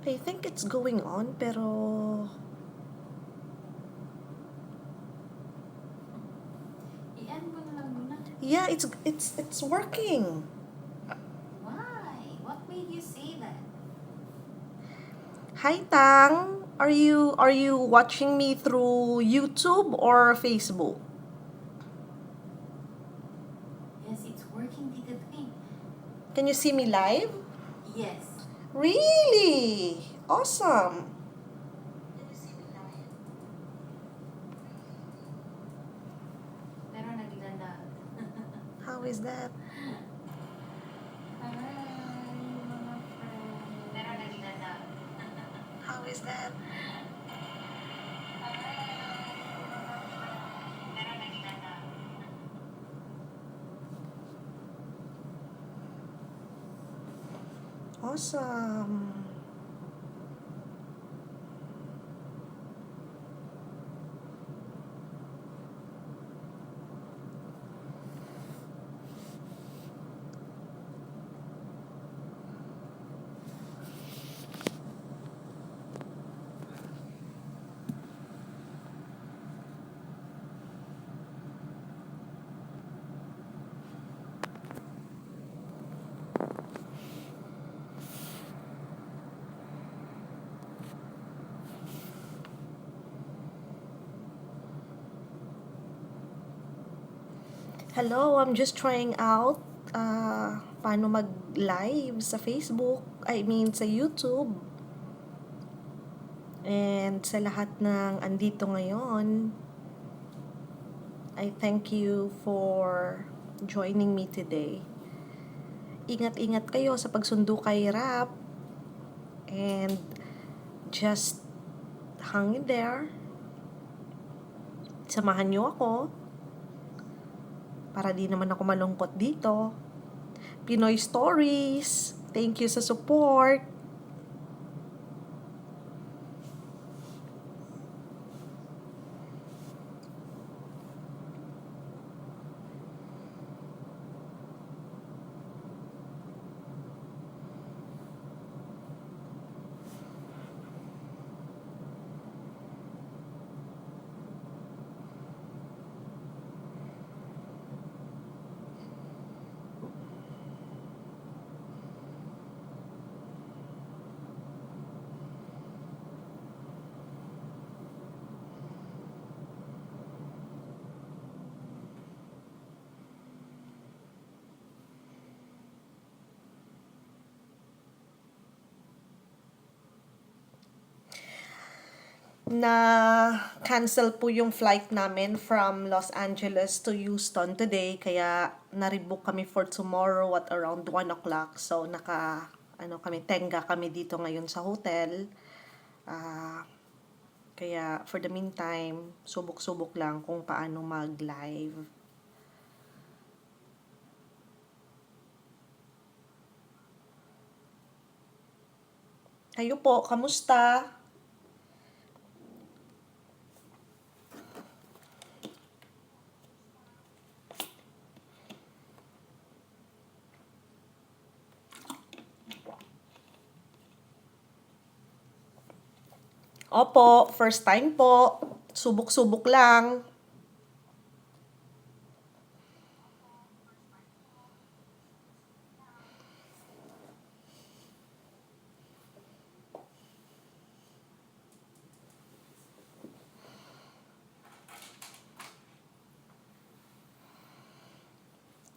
I think it's going on, pero I-end mo na lang muna. yeah, it's working. Why? What made you say that? Hi Tang, are you watching me through YouTube or Facebook? Yes, it's working, Tita Twin. Can you see me live? Yes. Really? Awesome. Pero naglalag. How is that? Hi, mga friends. Pero naglalag. How is that? Pero naglalag. Awesome. Hello, I'm just trying out paano mag-live sa Facebook, I mean sa YouTube. And sa lahat ng andito ngayon, I thank you for joining me today. Ingat-ingat kayo sa pagsundo kay Rap and just hang in there. Samahan niyo ako para di naman ako malungkot dito. Pinoy Stories, thank you sa support. Na cancel po yung flight namin from Los Angeles to Houston today, kaya na-rebook kami for tomorrow at around 1 o'clock. So tenga kami dito ngayon sa hotel. Kaya for the meantime, subok-subok lang kung paano mag-live. Kayo po, kamusta? Opo, first time po. Subok-subok lang.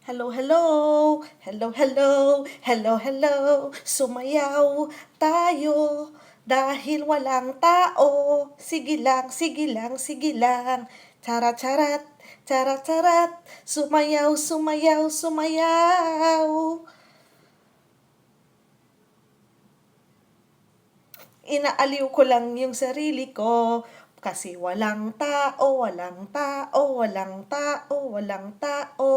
Hello, hello! Hello, hello! Hello, hello! Sumayaw tayo dahil walang tao. Sige lang, sige lang, sige lang. Charat-charat, charat-charat. Sumayaw, sumayaw, sumayaw. Inaaliw ko lang yung sarili ko. Kasi walang tao, walang tao, walang tao, walang tao.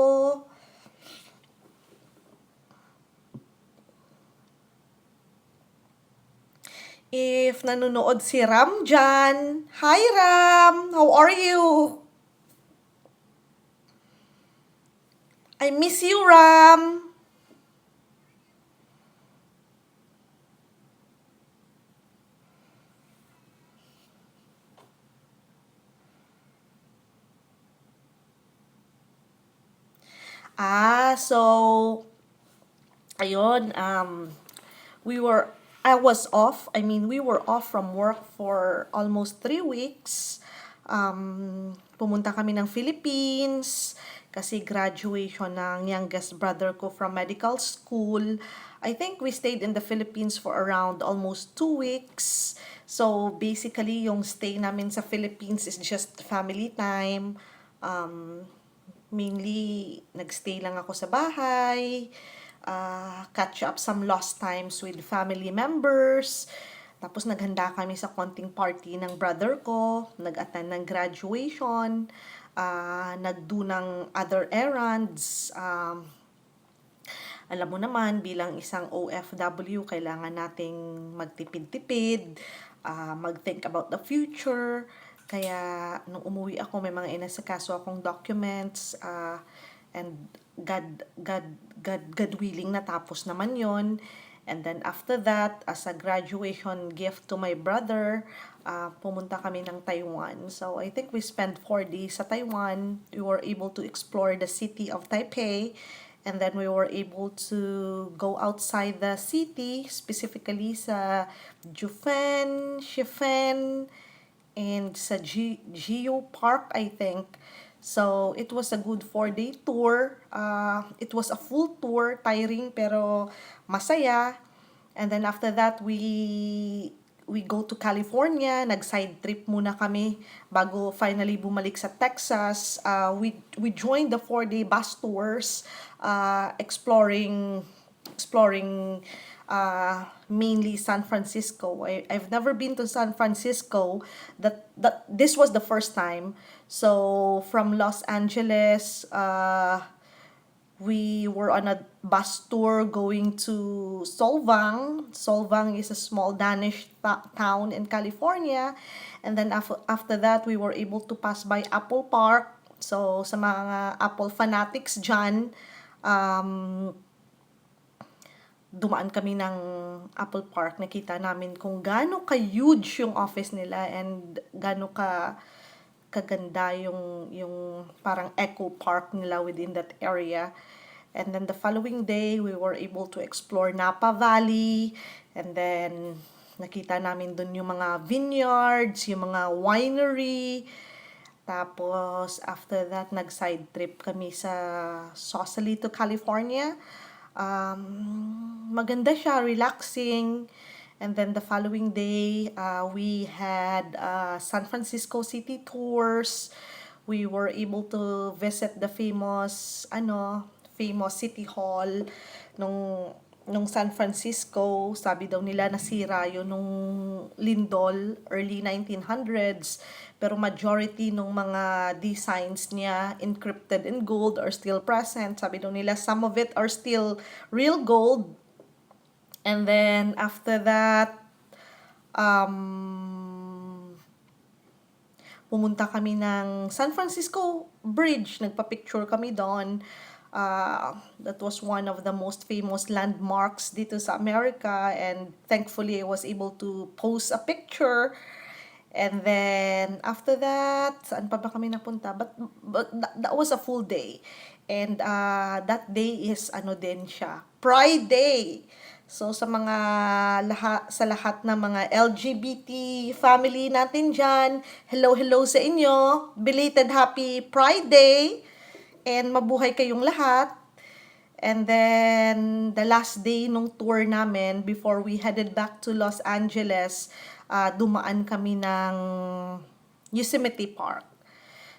If nanonood si Ram dyan, hi Ram! How are you? I miss you, Ram! So, ayun, I was off. I mean, we were off from work for almost 3 weeks. Pumunta kami ng Philippines kasi graduation ng youngest brother ko from medical school. I think we stayed in the Philippines for around almost 2 weeks. So, basically, yung stay namin sa Philippines is just family time. Mainly, nagstay lang ako sa bahay, catch up some lost times with family members. Tapos naghanda kami sa konting party ng brother ko, nag-attend ng graduation, nagdo ng other errands. Alam mo naman, bilang isang OFW, kailangan nating magtipid-tipid, mag-think about the future. Kaya, nung umuwi ako, may mga inasikaso akong documents, and God willing, natapos naman yon. And then after that, as a graduation gift to my brother, pumunta kami ng Taiwan. So I think we spent 4 days sa Taiwan. We were able to explore the city of Taipei. And then we were able to go outside the city, specifically sa Jufen, Shifen, and sa Geo Park, I think. So, it was a good 4-day tour. It was a full tour, tiring pero masaya. And then after that, we go to California. Nag-side trip muna kami bago finally bumalik sa Texas. We joined the 4-day bus tours, exploring mainly San Francisco. I've never been to San Francisco. This was the first time. So from Los Angeles, we were on a bus tour going to Solvang. Solvang is a small Danish town in California. And then after that, we were able to pass by Apple Park. So sa mga Apple fanatics dyan, dumaan kami ng Apple Park. Nakita namin kung gaano ka-huge yung office nila and gaano kaganda yung parang eco park nila within that area. And then the following day, we were able to explore Napa Valley. And then nakita namin dun yung mga vineyards, yung mga winery. Tapos after that, nag-side trip kami sa Sausalito, California. Maganda siya, relaxing. And then the following day, we had San Francisco City tours. We were able to visit the famous City Hall nung San Francisco. Sabi daw nila nasira yun nung lindol, early 1900s. Pero majority nung mga designs niya encrypted in gold are still present. Sabi daw nila some of it are still real gold. And then after that, pumunta kami ng San Francisco Bridge. Nagpa-picture kami doon. That was one of the most famous landmarks dito sa America. And thankfully, I was able to post a picture. And then, after that, saan pa ba kami napunta? But that was a full day. And that day is din siya, Pride Day. So sa lahat ng mga LGBT family natin diyan, hello sa inyo. Belated happy Pride Day and mabuhay kayong lahat. And then the last day nung tour namin before we headed back to Los Angeles, dumaan kami ng Yosemite Park.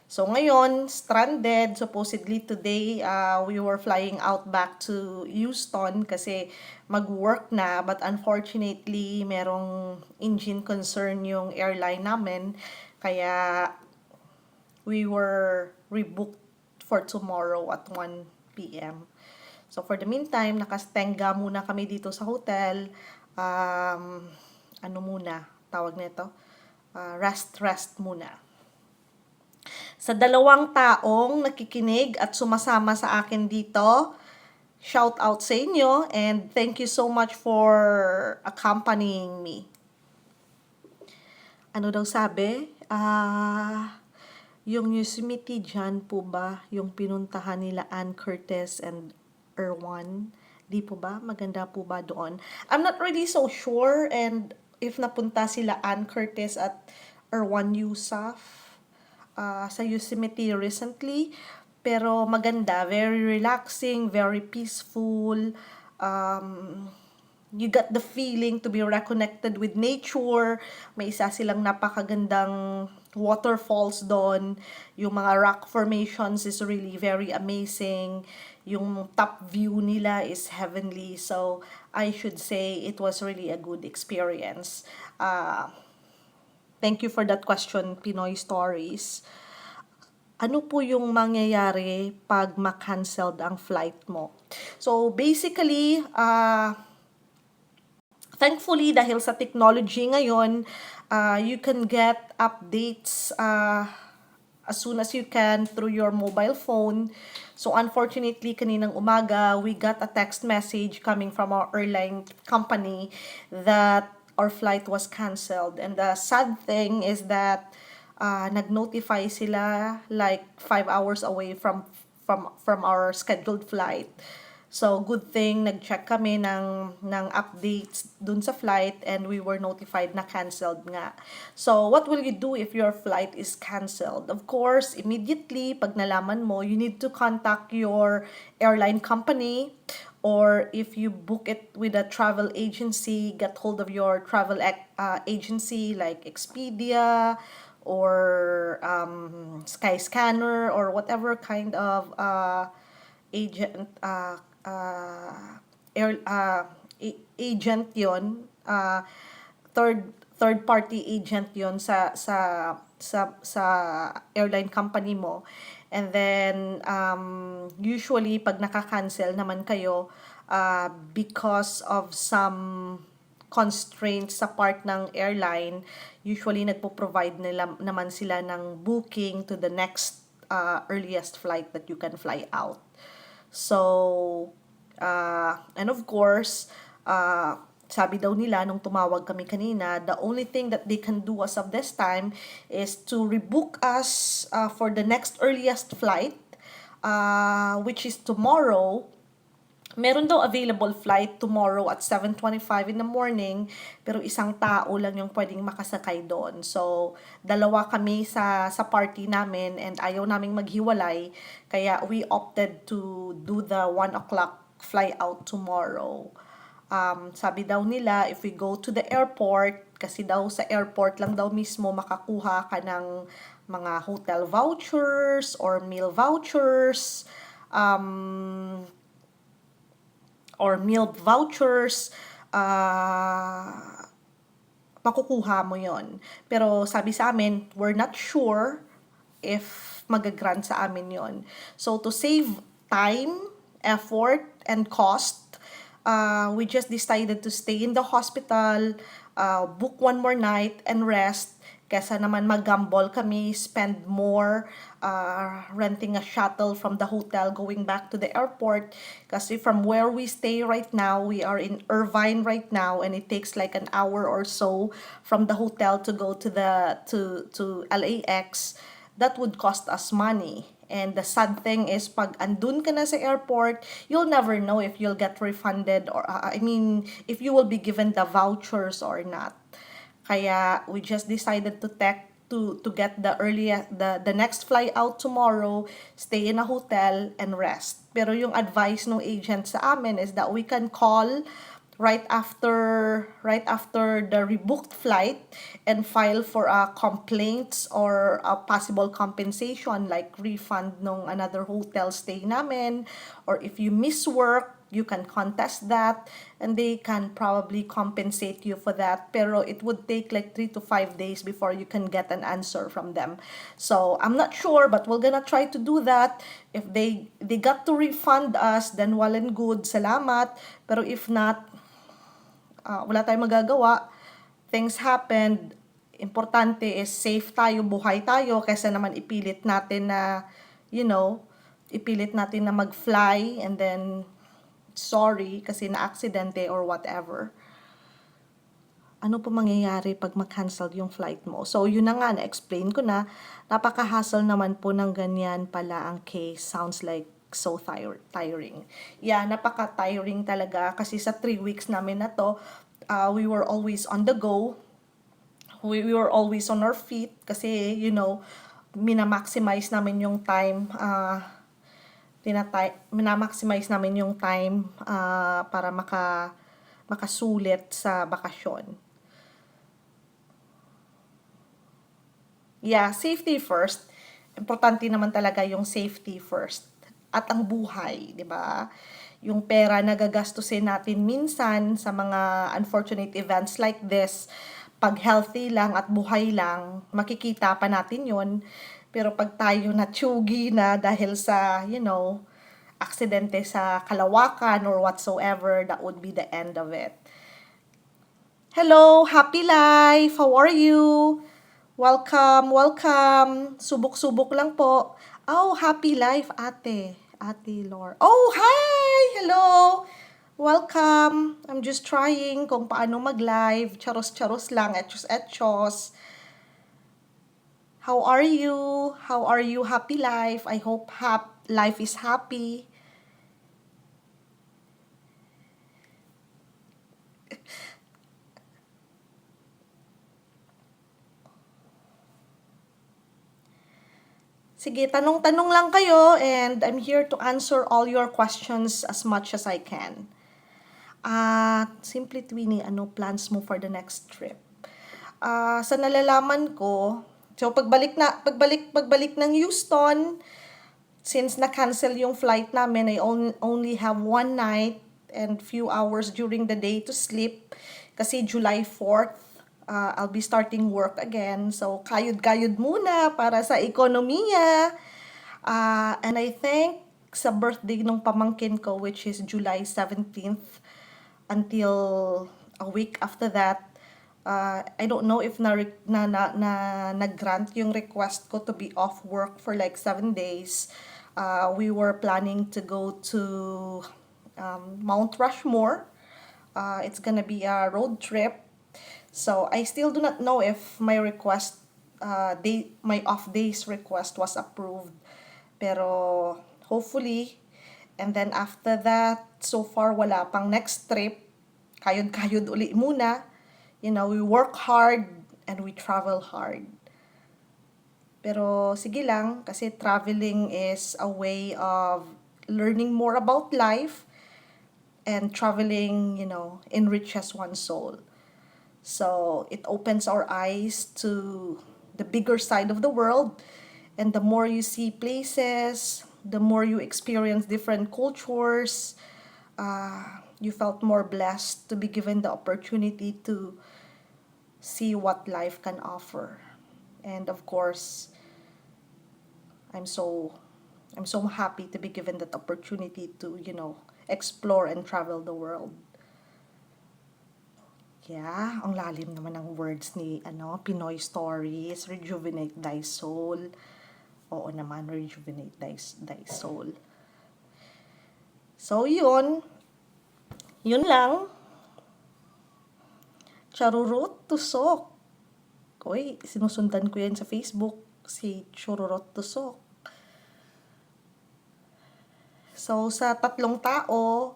So ngayon, stranded. Supposedly today, we were flying out back to Houston kasi mag-work na. But unfortunately, merong engine concern yung airline namin. Kaya we were rebooked for tomorrow at 1 p.m. So for the meantime, nakastenga muna kami dito sa hotel. Tawag nito? Rest muna. Sa dalawang taong nakikinig at sumasama sa akin dito, shout out sa inyo and thank you so much for accompanying me. Ano daw sabi? Yung Yosemite dyan po ba, yung pinuntahan nila Ann Curtis and Erwan? Di po ba? Maganda po ba doon? I'm not really so sure and if napunta sila Ann Curtis at Erwan Yusuf sa Yosemite recently. Pero maganda, very relaxing, very peaceful. Um, you got the feeling to be reconnected with nature. May isa silang napakagandang waterfalls doon. Yung mga rock formations is really very amazing. Yung top view nila is heavenly. So, I should say it was really a good experience. Thank you for that question, Pinoy Stories. Ano po yung mangyayari pag ma-canceled ang flight mo? So, basically, thankfully, dahil sa technology ngayon, you can get updates as soon as you can through your mobile phone. So, unfortunately, kaninang umaga, we got a text message coming from our airline company that our flight was canceled. And the sad thing is that nag-notify sila like 5 hours away from our scheduled flight. So, good thing, nag-check kami ng updates dun sa flight and we were notified na canceled nga. So, what will you do if your flight is canceled? Of course, immediately, pag nalaman mo, you need to contact your airline company or if you book it with a travel agency, get hold of your travel agency like Expedia or Skyscanner or whatever kind of agent agent yon, third party agent yon sa airline company mo. And then usually pag naka-cancel naman kayo because of some constraints sa part ng airline, usually nagpo-provide nila naman sila ng booking to the next earliest flight that you can fly out. So, and of course, sabi daw nila nung tumawag kami kanina, the only thing that they can do as of this time is to rebook us for the next earliest flight, which is tomorrow. Meron daw available flight tomorrow at 7:25 in the morning, pero isang tao lang yung pwedeng makasakay doon. So, dalawa kami sa party namin and ayaw naming maghiwalay, kaya we opted to do the 1 o'clock fly out tomorrow. Sabi daw nila, if we go to the airport, kasi daw sa airport lang daw mismo makakuha ka ng mga hotel vouchers or meal vouchers, makukuha mo yon. Pero sabi sa amin, we're not sure if magagrant sa amin yon. So, to save time, effort, and cost, we just decided to stay in the hospital, book one more night, and rest. Kesa naman mag-gamble kami, spend more renting a shuttle from the hotel going back to the airport. Kasi from where we stay right now, we are in Irvine right now and it takes like an hour or so from the hotel to go to to LAX. That would cost us money. And the sad thing is, pag andun ka na sa airport, you'll never know if you'll get refunded or, if you will be given the vouchers or not. Kaya we just decided to get the next fly out tomorrow, stay in a hotel and rest. Pero yung advice ng agent sa amin is that we can call right after the rebooked flight and file for a complaints or a possible compensation like refund nung another hotel stay namin, or if you miss work, you can contest that and they can probably compensate you for that, pero it would take like 3 to 5 days before you can get an answer from them. So I'm not sure, but we're gonna try to do that. If they got to refund us, then well and good, salamat. Pero if not, wala tayong magagawa. Things happened. Importante is safe tayo, buhay tayo, kaysa naman ipilit natin na, mag-fly and then sorry kasi na-aksidente or whatever. ano po mangyayari pag mag-cancel yung flight mo. So, yun na nga, na-explain ko na, napaka-hassle naman po ng ganyan pala ang case. Sounds like so tiring. Yeah, napaka-tiring talaga kasi sa 3 weeks namin na to, we were always on the go. We were always on our feet kasi, minamaximize namin yung time, minamaximize namin yung time para makasulit sa bakasyon. Yeah, safety first. Importante naman talaga yung safety first. At ang buhay, di ba? Yung pera na gagastusin natin minsan sa mga unfortunate events like this, pag healthy lang at buhay lang, makikita pa natin yon. Pero pag tayo natsugi na dahil sa, aksidente sa kalawakan or whatsoever, that would be the end of it. Hello, happy life! How are you? Welcome, welcome. Subok-subok lang po. Oh, happy life, ate. Ate Lor. Oh, hi! Hello! Welcome. I'm just trying kung paano mag-live. Charos-charos lang. Etchos-etchos. How are you? How are you? Happy life. I hope life is happy. Sige, tanong-tanong lang kayo and I'm here to answer all your questions as much as I can. Simply Twinnie, ano plans mo for the next trip? Sa nalalaman ko, so pagbalik ng Houston, since na-cancel yung flight namin, I only have one night and few hours during the day to sleep kasi July 4th, I'll be starting work again. So, kayod-kayod muna para sa ekonomiya. And I think sa birthday ng pamangkin ko, which is July 17th, until a week after that, I don't know if nag-grant yung request ko to be off work for like 7 days. We were planning to go to Mount Rushmore. It's gonna be a road trip. So I still do not know if my request, my off days request was approved. Pero hopefully, and then after that, so far wala pang next trip. Kayod-kayod uli muna. We work hard and we travel hard. Pero sige lang, kasi traveling is a way of learning more about life, and traveling, enriches one's soul. So it opens our eyes to the bigger side of the world. And the more you see places, the more you experience different cultures, you felt more blessed to be given the opportunity to see what life can offer. And of course, I'm so happy to be given that opportunity to, explore and travel the world. Yeah, ang lalim naman ng words ni Pinoy Stories, rejuvenate thy soul. Oo naman, rejuvenate thy soul. So, yun lang. Charurot Tusok. Uy, sinusundan ko yan sa Facebook, si Charurot Tusok. So, sa 3 tao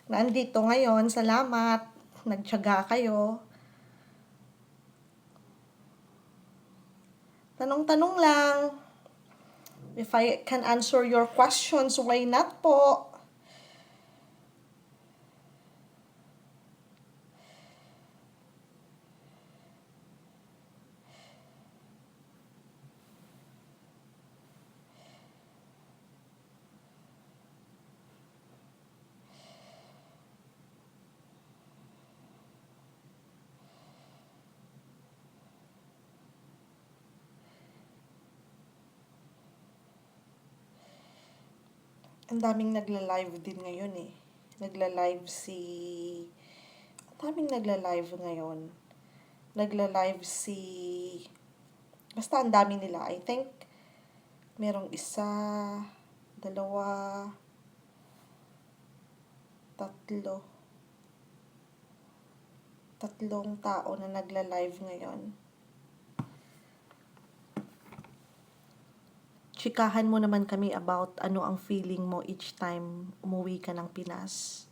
na andito ngayon, salamat. Nagtiyaga kayo. Tanong-tanong lang. If I can answer your questions, why not po? Ang daming nagla-live din ngayon eh. Nagla-live Ang daming nagla-live ngayon. Nagla-live basta ang dami nila. I think merong 1, 2, 3, tatlong tao na nagla-live ngayon. Chikahan mo naman kami about ano ang feeling mo each time umuwi ka ng Pinas.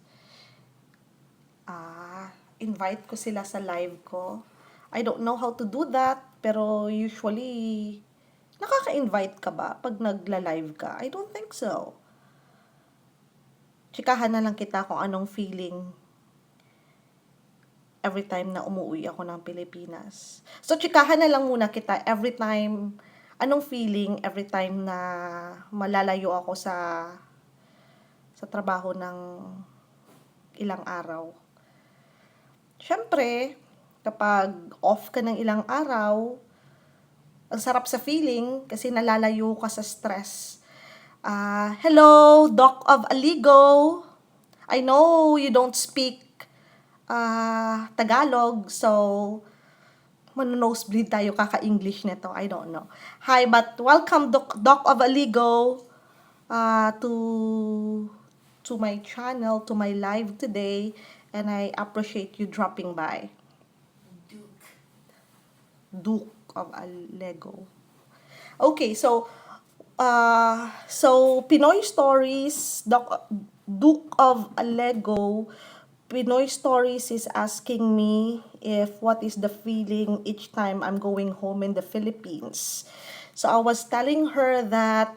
Invite ko sila sa live ko. I don't know how to do that, pero usually, nakaka-invite ka ba pag nagla-live ka? I don't think so. Chikahan na lang kita kung anong feeling every time na umuwi ako ng Pilipinas. So, chikahan na lang muna kita every time, anong feeling every time na malalayo ako sa trabaho ng ilang araw. Siyempre, kapag off ka ng ilang araw, ang sarap sa feeling kasi nalalayo ka sa stress. Hello, Doc of Aligo. I know you don't speak Tagalog, so mano-nosebleed tayo kaka-English nito. I don't know. Hi, but welcome Doc of Aligo to my channel, to my live today, and I appreciate you dropping by. Duke of Alego. Okay, so Pinoy Stories, Duke of Alego, Pinoy Stories is asking me if what is the feeling each time I'm going home in the Philippines. So I was telling her that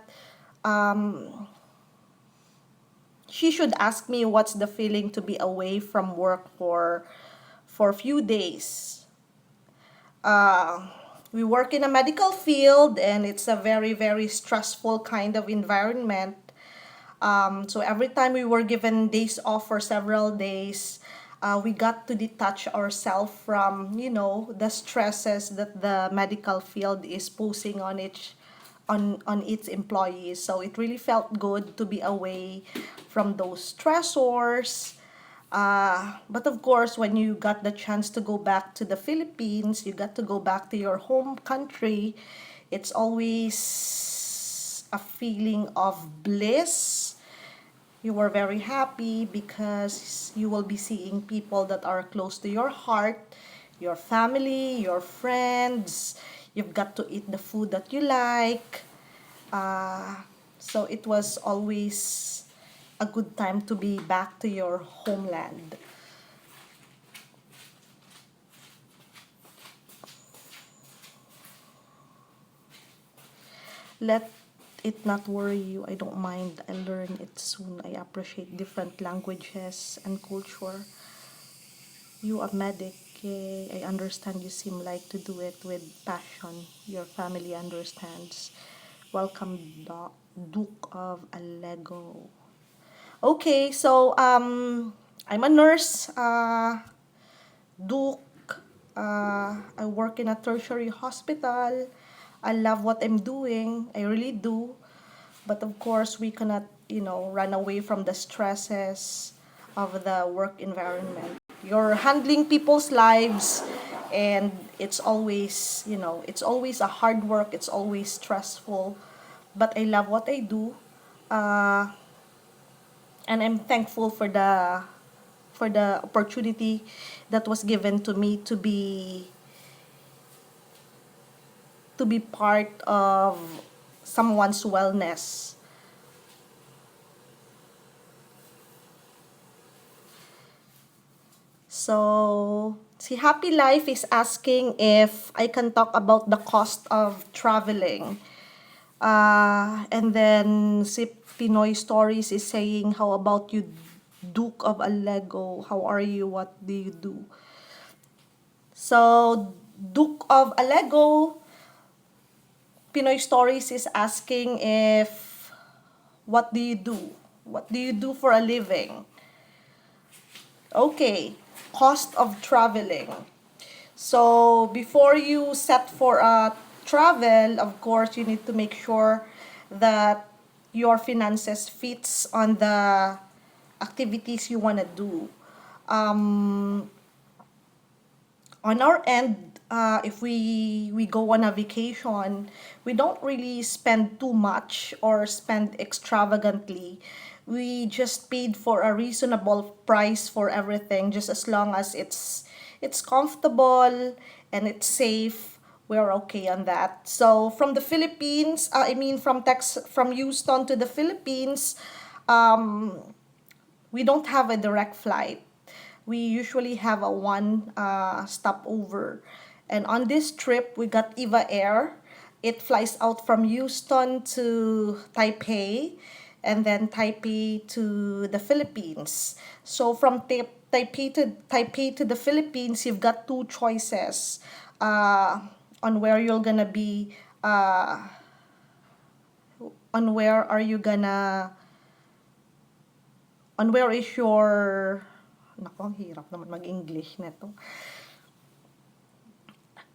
she should ask me what's the feeling to be away from work for a few days. We work in a medical field and it's a very, very stressful kind of environment. So every time we were given days off for several days, we got to detach ourselves from, the stresses that the medical field is posing on its employees. So it really felt good to be away from those stressors. But of course, when you got the chance to go back to the Philippines, you got to go back to your home country, it's always a feeling of bliss. You were very happy because you will be seeing people that are close to your heart, your family, your friends. You've got to eat the food that you like. So it was always a good time to be back to your homeland. Let it not worry you. I don't mind. I'll learn it soon. I appreciate different languages and culture. You a medic, I understand you seem like to do it with passion. Your family understands. Welcome, Duke of Alego. Okay, so I'm a nurse, Duke. I work in a tertiary hospital. I love what I'm doing. I really do. But of course, we cannot, run away from the stresses of the work environment. You're handling people's lives, and it's always, it's always a hard work. It's always stressful. But I love what I do. And I'm thankful for the opportunity that was given to me to be part of someone's wellness. So, si Happy Life is asking if I can talk about the cost of traveling. And then si Pinoy Stories is saying, how about you, Duke of Alego? How are you? What do you do? So, Duke of Alego, Pinoy Stories is asking if, what do you do? What do you do for a living? Okay, cost of traveling. So, before you set for a travel, of course, you need to make sure that your finances fits on the activities you want to do. On our end, if we go on a vacation, we don't really spend too much or spend extravagantly. We just paid for a reasonable price for everything, just as long as it's comfortable and it's safe. We're okay on that. So from the Philippines, from Houston to the Philippines, um, we don't have a direct flight. We usually have a one stopover. And on this trip, we got Eva Air. It flies out from Houston to Taipei and then Taipei to the Philippines. So from Taipei to the Philippines, you've got two choices on where you're gonna be, on where are you gonna on where is your, nako, ang hirap naman mag-English nito.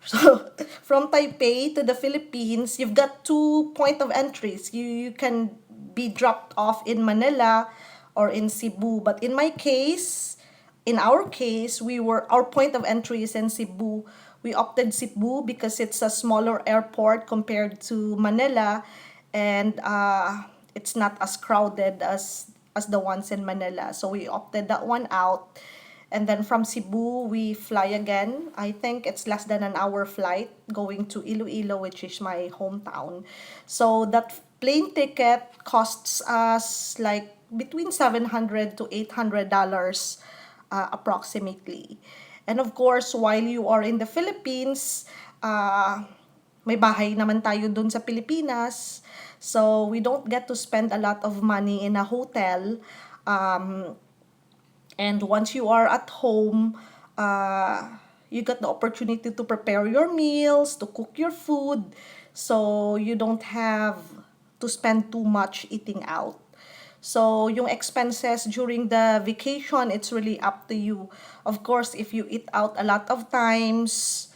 So, from Taipei to the Philippines, you've got two point of entries. You can be dropped off in Manila or in Cebu. But in our case, our point of entry is in Cebu. We opted Cebu because it's a smaller airport compared to Manila, and it's not as crowded as the ones in Manila. So we opted that one out. And then from Cebu, we fly again. I think it's less than an hour flight going to Iloilo, which is my hometown. So that plane ticket costs us like between $700 to $800 approximately. And of course, while you are in the Philippines, may bahay naman tayo dun sa Pilipinas. So we don't get to spend a lot of money in a hotel. Um, and once you are at home, you got the opportunity to prepare your meals, to cook your food, so you don't have to spend too much eating out. So, yung expenses during the vacation, it's really up to you. Of course, if you eat out a lot of times,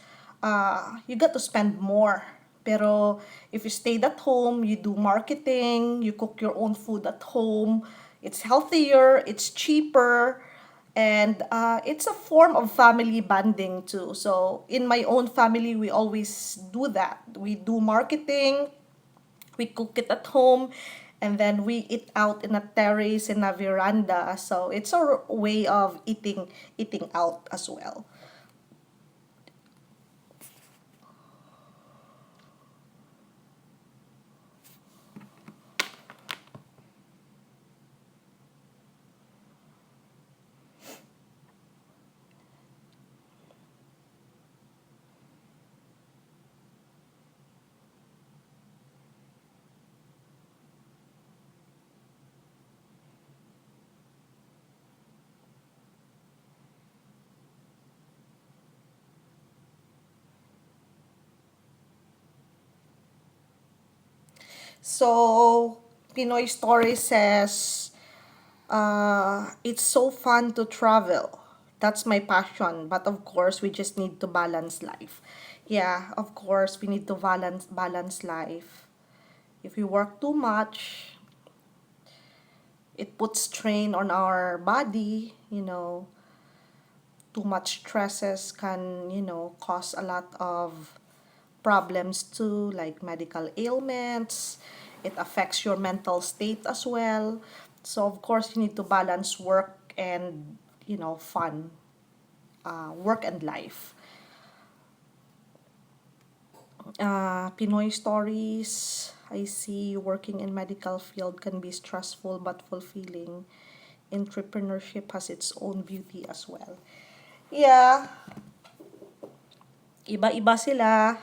you got to spend more. Pero if you stayed at home, you do marketing, you cook your own food at home, it's healthier, it's cheaper, and it's a form of family bonding too. So in my own family, we always do that. We do marketing, we cook it at home, and then we eat out in a terrace, in a veranda. So it's our way of eating out as well. So Pinoy Story says, it's so fun to travel. That's my passion. But of course, we just need to balance life. Yeah, of course, we need to balance life. If we work too much, it puts strain on our body. Too much stresses can, cause a lot of problems too, like medical ailments. It affects your mental state as well. So of course, you need to balance work and, fun, work and life. Pinoy stories. I see working in medical field can be stressful but fulfilling. Entrepreneurship has its own beauty as well. Yeah, iba-iba sila.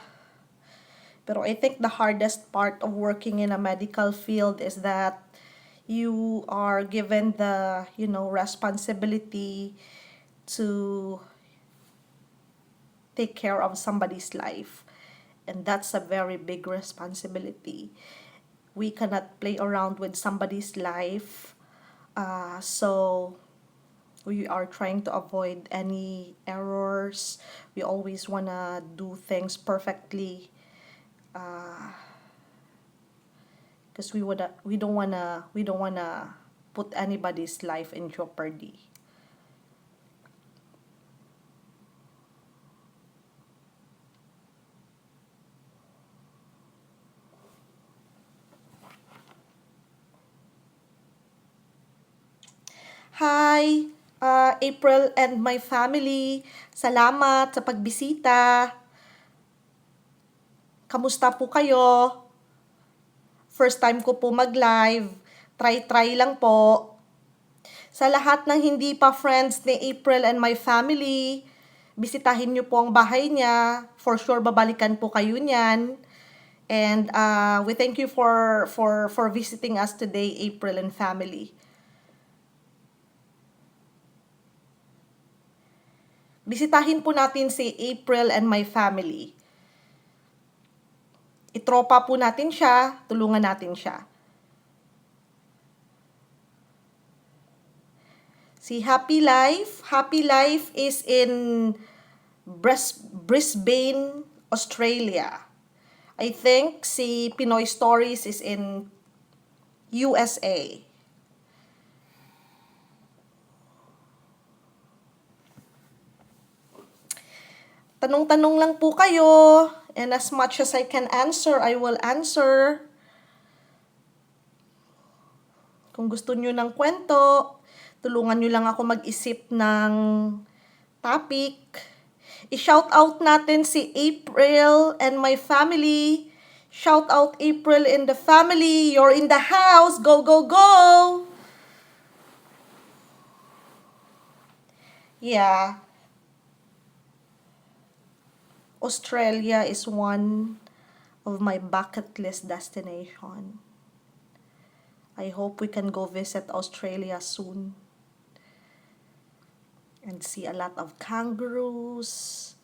Pero I think the hardest part of working in a medical field is that you are given the, responsibility to take care of somebody's life. And that's a very big responsibility. We cannot play around with somebody's life. So we are trying to avoid any errors. We always want to do things perfectly, because we don't wanna put anybody's life in jeopardy. Hi, April and my family. Salamat sa pagbisita. Kamusta po kayo? First time ko po mag-live. Try lang po. Sa lahat ng hindi pa friends ni April and my family, bisitahin niyo po ang bahay niya. For sure, babalikan po kayo niyan. And we thank you for visiting us today, April and family. Bisitahin po natin si April and my family. Itropa po natin siya, tulungan natin siya. Si Happy Life is in Brisbane, Australia. I think si Pinoy Stories is in USA. Tanong-tanong lang po kayo, and as much as I can answer, I will answer. Kung gusto nyo ng kwento, tulungan nyo lang ako mag-isip ng topic. I-shout out natin si April and my family. Shout out April and the family. You're in the house. Go, go, go! Yeah. Australia is one of my bucket list destination. I hope we can go visit Australia soon and see a lot of kangaroos.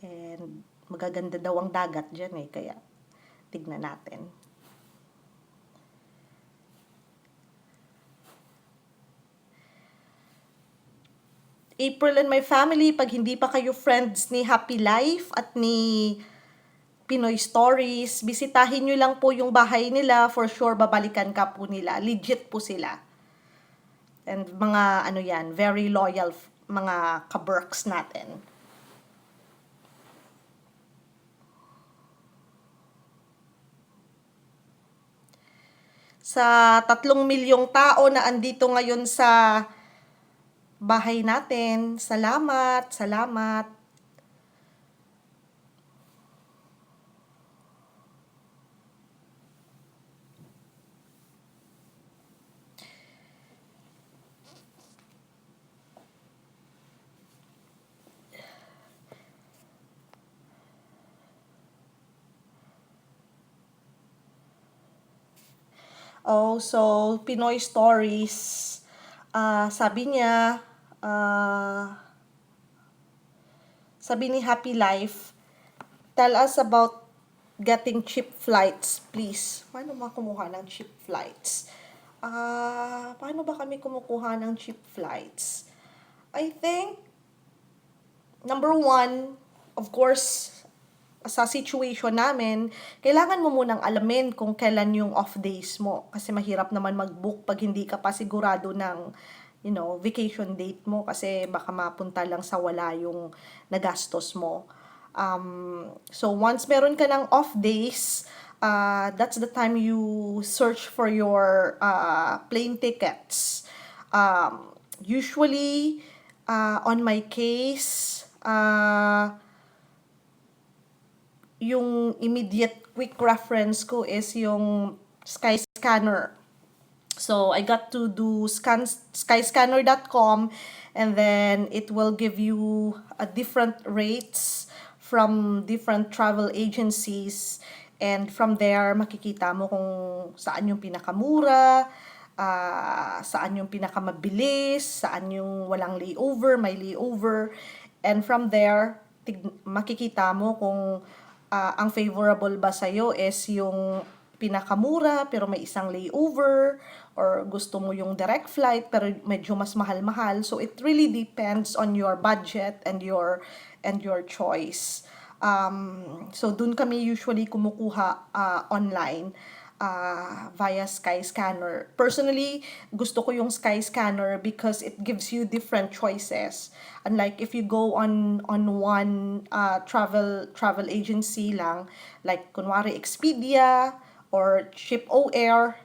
And magaganda daw ang dagat dyan kaya tignan natin. April and my family, pag hindi pa kayo friends ni Happy Life at ni Pinoy Stories, bisitahin nyo lang po yung bahay nila. For sure, babalikan ka po nila. Legit po sila. And mga, very loyal mga kaberks natin. Sa 3 milyong tao na andito ngayon sa bahay natin, salamat. Oh, so Pinoy Stories, sabi niya, sabi ni Happy Life, tell us about getting cheap flights, please. Paano ba kumuha ng cheap flights? Paano ba kami kumukuha ng cheap flights? I think, number one, of course, sa situation namin, kailangan mo munang alamin kung kailan yung off days mo. Kasi mahirap naman mag-book pag hindi ka pa sigurado ng, vacation date mo. Kasi baka mapunta lang sa wala yung nagastos mo. So, once meron ka ng off days, that's the time you search for your plane tickets. Usually, on my case, yung immediate quick reference ko is yung Skyscanner. So, I got to do skyscanner.com, and then it will give you different rates from different travel agencies, and from there makikita mo kung saan yung pinakamura, saan yung pinakamabilis, saan yung walang layover, may layover, and from there makikita mo kung ang favorable ba sa'yo is yung pinakamura pero may isang layover, or gusto mo yung direct flight pero medyo mas mahal-mahal. So it really depends on your budget and your choice. So dun kami usually kumukuha online via Skyscanner. Personally, gusto ko yung Skyscanner because it gives you different choices. Unlike if you go on one travel agency lang, like kunwari Expedia or Ship O Air,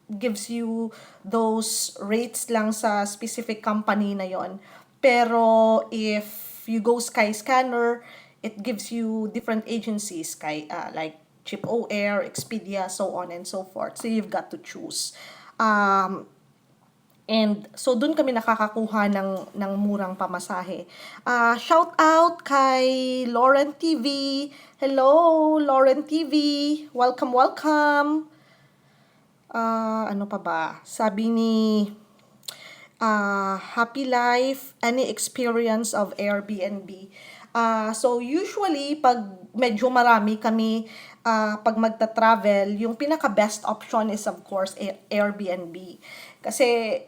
gives you those rates lang sa specific company na yon. Pero if you go Skyscanner, it gives you different agencies, like Chip O Air, Expedia, so on and so forth. So you've got to choose. And so doon kami nakakakuha ng murang pamasahe. Shout out kay Lauren TV. Hello, Lauren TV. Welcome, welcome. Ano pa ba? Sabi ni Happy Life, any experience of Airbnb? So usually, pag medyo marami kami, pag magta-travel, yung pinaka-best option is of course Airbnb. Kasi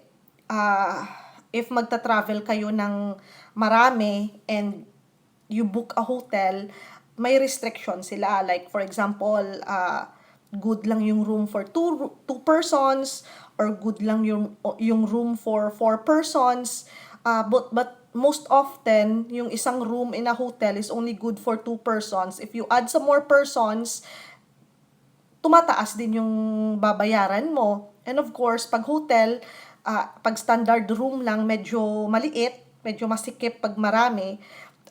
if magta-travel kayo ng marami and you book a hotel, may restriction sila. Like for example, good lang yung room for two persons or good lang yung room for 4 persons. But most often, yung isang room in a hotel is only good for 2 persons. If you add some more persons, tumataas din yung babayaran mo. And of course, pag hotel, pag standard room lang, medyo maliit, medyo masikip pag marami.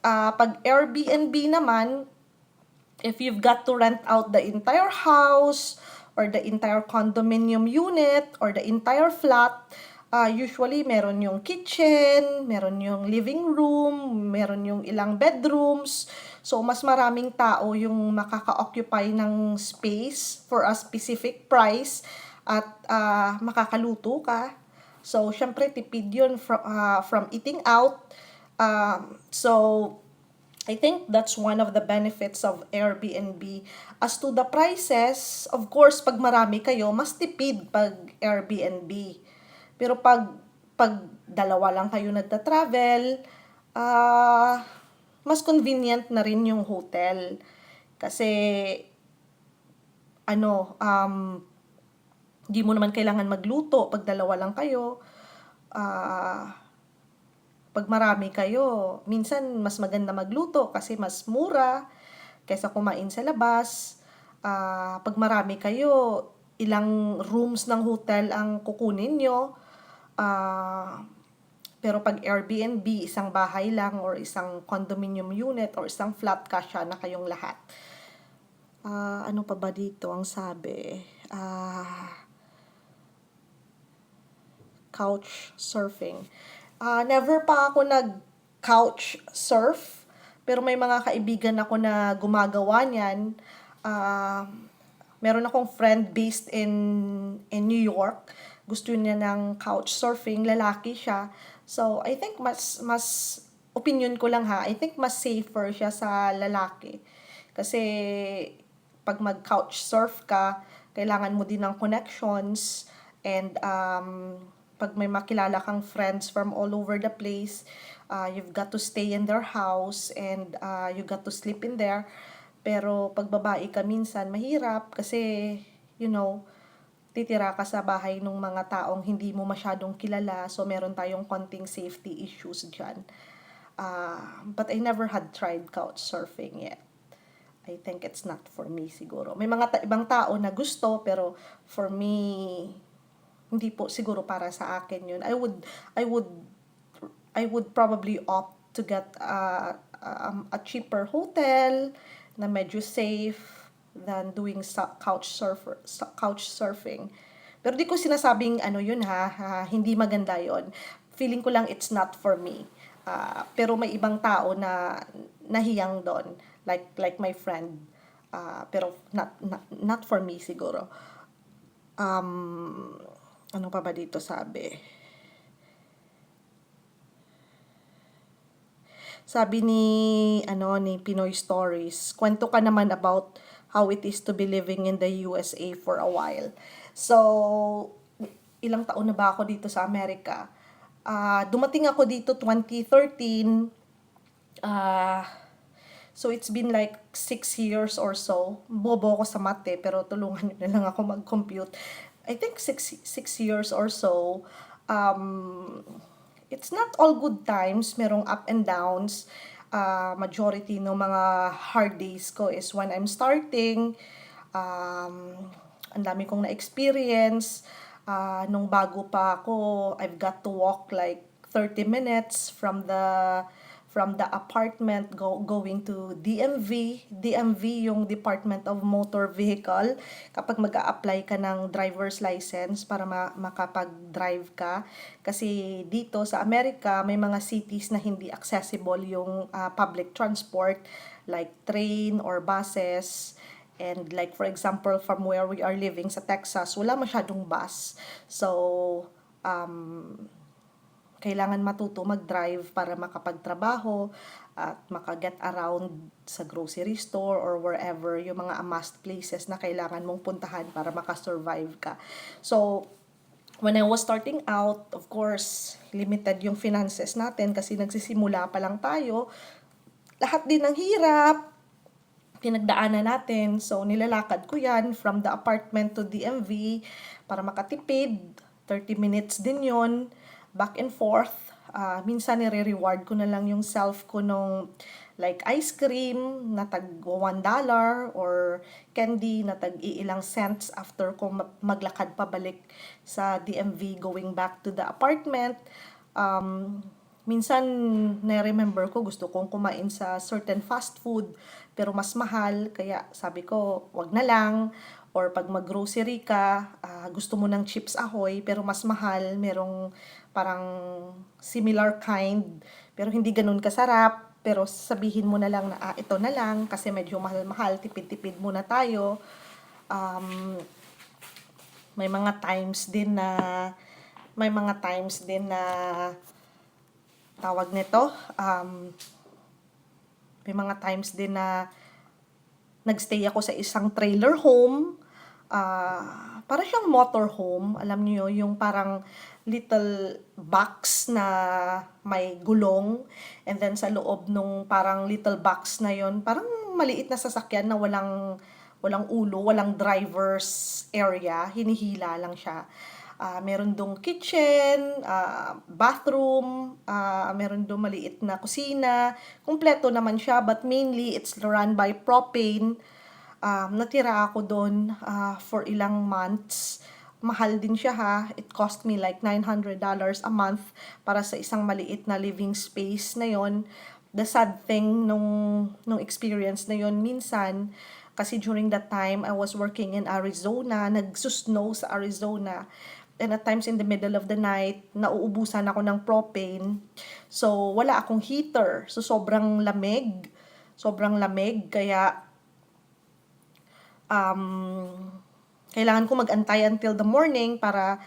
Pag Airbnb naman, if you've got to rent out the entire house or the entire condominium unit or the entire flat, usually meron yung kitchen, meron yung living room, meron yung ilang bedrooms. So, mas maraming tao yung makaka-occupy ng space for a specific price at makakaluto ka. So, syempre, tipid yun from eating out. So, I think that's one of the benefits of Airbnb. As to the prices, of course, pag marami kayo, mas tipid pag Airbnb. Pero pag dalawa lang kayo nagta-travel, mas convenient na rin yung hotel. Kasi, di mo naman kailangan magluto pag dalawa lang kayo. Pag marami kayo, minsan mas maganda magluto kasi mas mura kaysa kumain sa labas. Pag marami kayo, ilang rooms ng hotel ang kukunin nyo. Pero pag Airbnb, isang bahay lang or isang condominium unit or isang flat, kasya na kayong lahat. Ano pa ba dito ang sabi? Couch surfing. Never pa ako nag-couch surf, pero may mga kaibigan ako na gumagawa niyan. Meron akong friend based in New York. Gusto niya ng couch surfing, lalaki siya. So, I think mas opinion ko lang ha, I think mas safer siya sa lalaki. Kasi pag mag-couch surf ka, kailangan mo din ng connections and pag may makilala kang friends from all over the place, you've got to stay in their house and you got to sleep in there. Pero pag babae ka minsan, mahirap kasi, titira ka sa bahay ng mga taong hindi mo masyadong kilala. So, meron tayong konting safety issues dyan. But I never had tried couch surfing yet. I think it's not for me siguro. May mga ibang tao na gusto, pero for me, hindi po siguro para sa akin yun. I would probably opt to get a cheaper hotel na medyo safe than doing couch surfing. Pero di ko sinasabing yun hindi maganda yun. Feeling ko lang it's not for me. Pero may ibang tao na nahiyang doon, like my friend. Pero not for me siguro. Ano pa ba dito sabi? Sabi ni Pinoy Stories, kwento ka naman about how it is to be living in the USA for a while. So, ilang taon na ba ako dito sa Amerika? Dumating ako dito 2013. So, it's been like 6 years or so. Bobo ako sa math pero tulungan nyo na lang ako mag-compute. I think 6 years or so. It's not all good times. Merong up and downs. Majority ng mga hard days ko is when I'm starting. Ang dami kong na-experience. Nung bago pa ako, I've got to walk like 30 minutes from the apartment going to DMV. DMV yung Department of Motor Vehicle. Kapag mag-a-apply ka ng driver's license para makapag-drive ka. Kasi dito sa Amerika, may mga cities na hindi accessible yung public transport like train or buses. And like for example, from where we are living sa Texas, wala masyadong bus. So, kailangan matuto mag-drive para makapagtrabaho at makaget around sa grocery store or wherever yung mga must places na kailangan mong puntahan para makasurvive ka. So, when I was starting out, of course, limited yung finances natin kasi nagsisimula pa lang tayo. Lahat din ng hirap, pinagdaanan natin. So, nilalakad ko yan from the apartment to DMV para makatipid. 30 minutes din yon, back and forth. Minsan nire-reward ko na lang yung self ko nung like ice cream na tag $1 or candy na tag iilang cents after ko maglakad pabalik sa DMV going back to the apartment. Minsan, na-remember ko, gusto kong kumain sa certain fast food, pero mas mahal, kaya sabi ko, wag na lang. Or pag mag-grocery ka, gusto mo ng Chips Ahoy, pero mas mahal, merong parang similar kind, pero hindi ganun kasarap. Pero sabihin mo na lang na, ito na lang, kasi medyo mahal-mahal, tipid-tipid muna tayo. May mga times din na, may mga times din na, tawag nito, may mga times din na nagstay ako sa isang trailer home. Para siyang motorhome, alam niyo yung parang little box na may gulong, and then sa loob nung parang little box na yon, parang maliit na sasakyan na walang ulo, walang driver's area, hinihila lang siya. Meron dong kitchen, bathroom, meron dong maliit na kusina. Kumpleto naman siya, but mainly it's run by propane. Natira ako doon for ilang months. Mahal din siya ha. It cost me like $900 a month para sa isang maliit na living space na yon. The sad thing nung experience na yon, minsan, kasi during that time, I was working in Arizona, nagsusnow sa Arizona. And at times in the middle of the night, nauubusan ako ng propane. So, wala akong heater. So, sobrang lamig. Sobrang lamig. Kaya, kailangan ko mag-antay until the morning para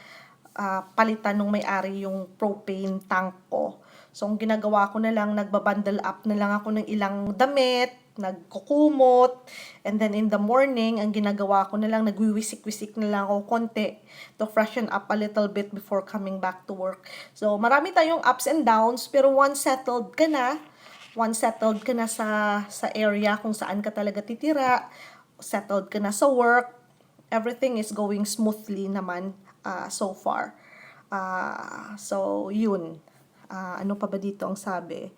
palitan nung may-ari yung propane tank ko. So, ang ginagawa ko na lang, nagbabundle up na lang ako ng ilang damit, nagkukumot, and then in the morning, ang ginagawa ko na lang, nagwiwisik-wisik na lang ako konti to freshen up a little bit before coming back to work. So, marami tayong ups and downs, pero once settled ka na sa area kung saan ka talaga titira, settled ka na sa work, everything is going smoothly naman so far. So, yun. Ano pa ba dito ang sabi?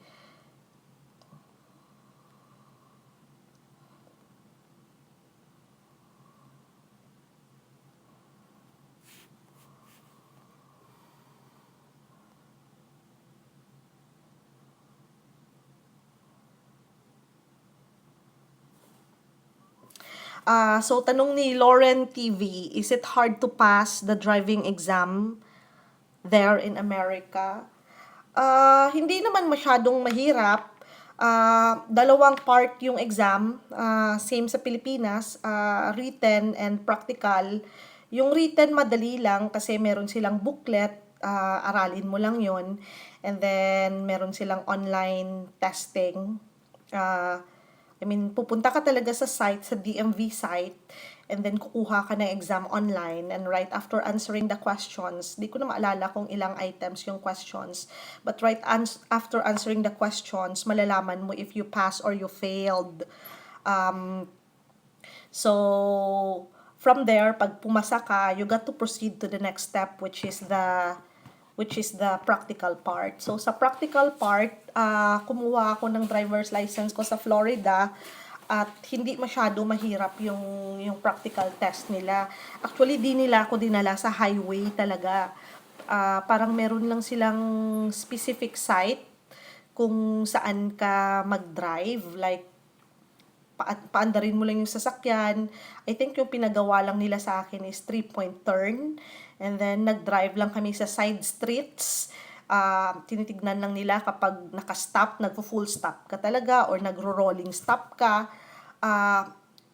So, tanong ni Lauren TV, is it hard to pass the driving exam there in America? Hindi naman masyadong mahirap. Dalawang part yung exam, same sa Pilipinas, written and practical. Yung written madali lang kasi meron silang booklet, aralin mo lang yon. And then meron silang online testing. Pupunta ka talaga sa site, sa DMV site, and then kukuha ka ng exam online, and right after answering the questions, di ko na maalala kung ilang items yung questions, but right after answering the questions, malalaman mo if you pass or you failed. So, from there, pag pumasa ka, you got to proceed to the next step, which is the practical part. So, sa practical part, kumuha ako ng driver's license ko sa Florida. at hindi masyado mahirap yung practical test nila. Actually, di nila ako dinala sa highway talaga. Parang meron lang silang specific site kung saan ka mag-drive, like paandarin mo lang yung sasakyan. I think yung pinagawa lang nila sa akin is 3-point turn. And then, nag-drive lang kami sa side streets. Tinitignan lang nila kapag naka-stop, nagpo-full stop ka talaga or nagro-rolling stop ka.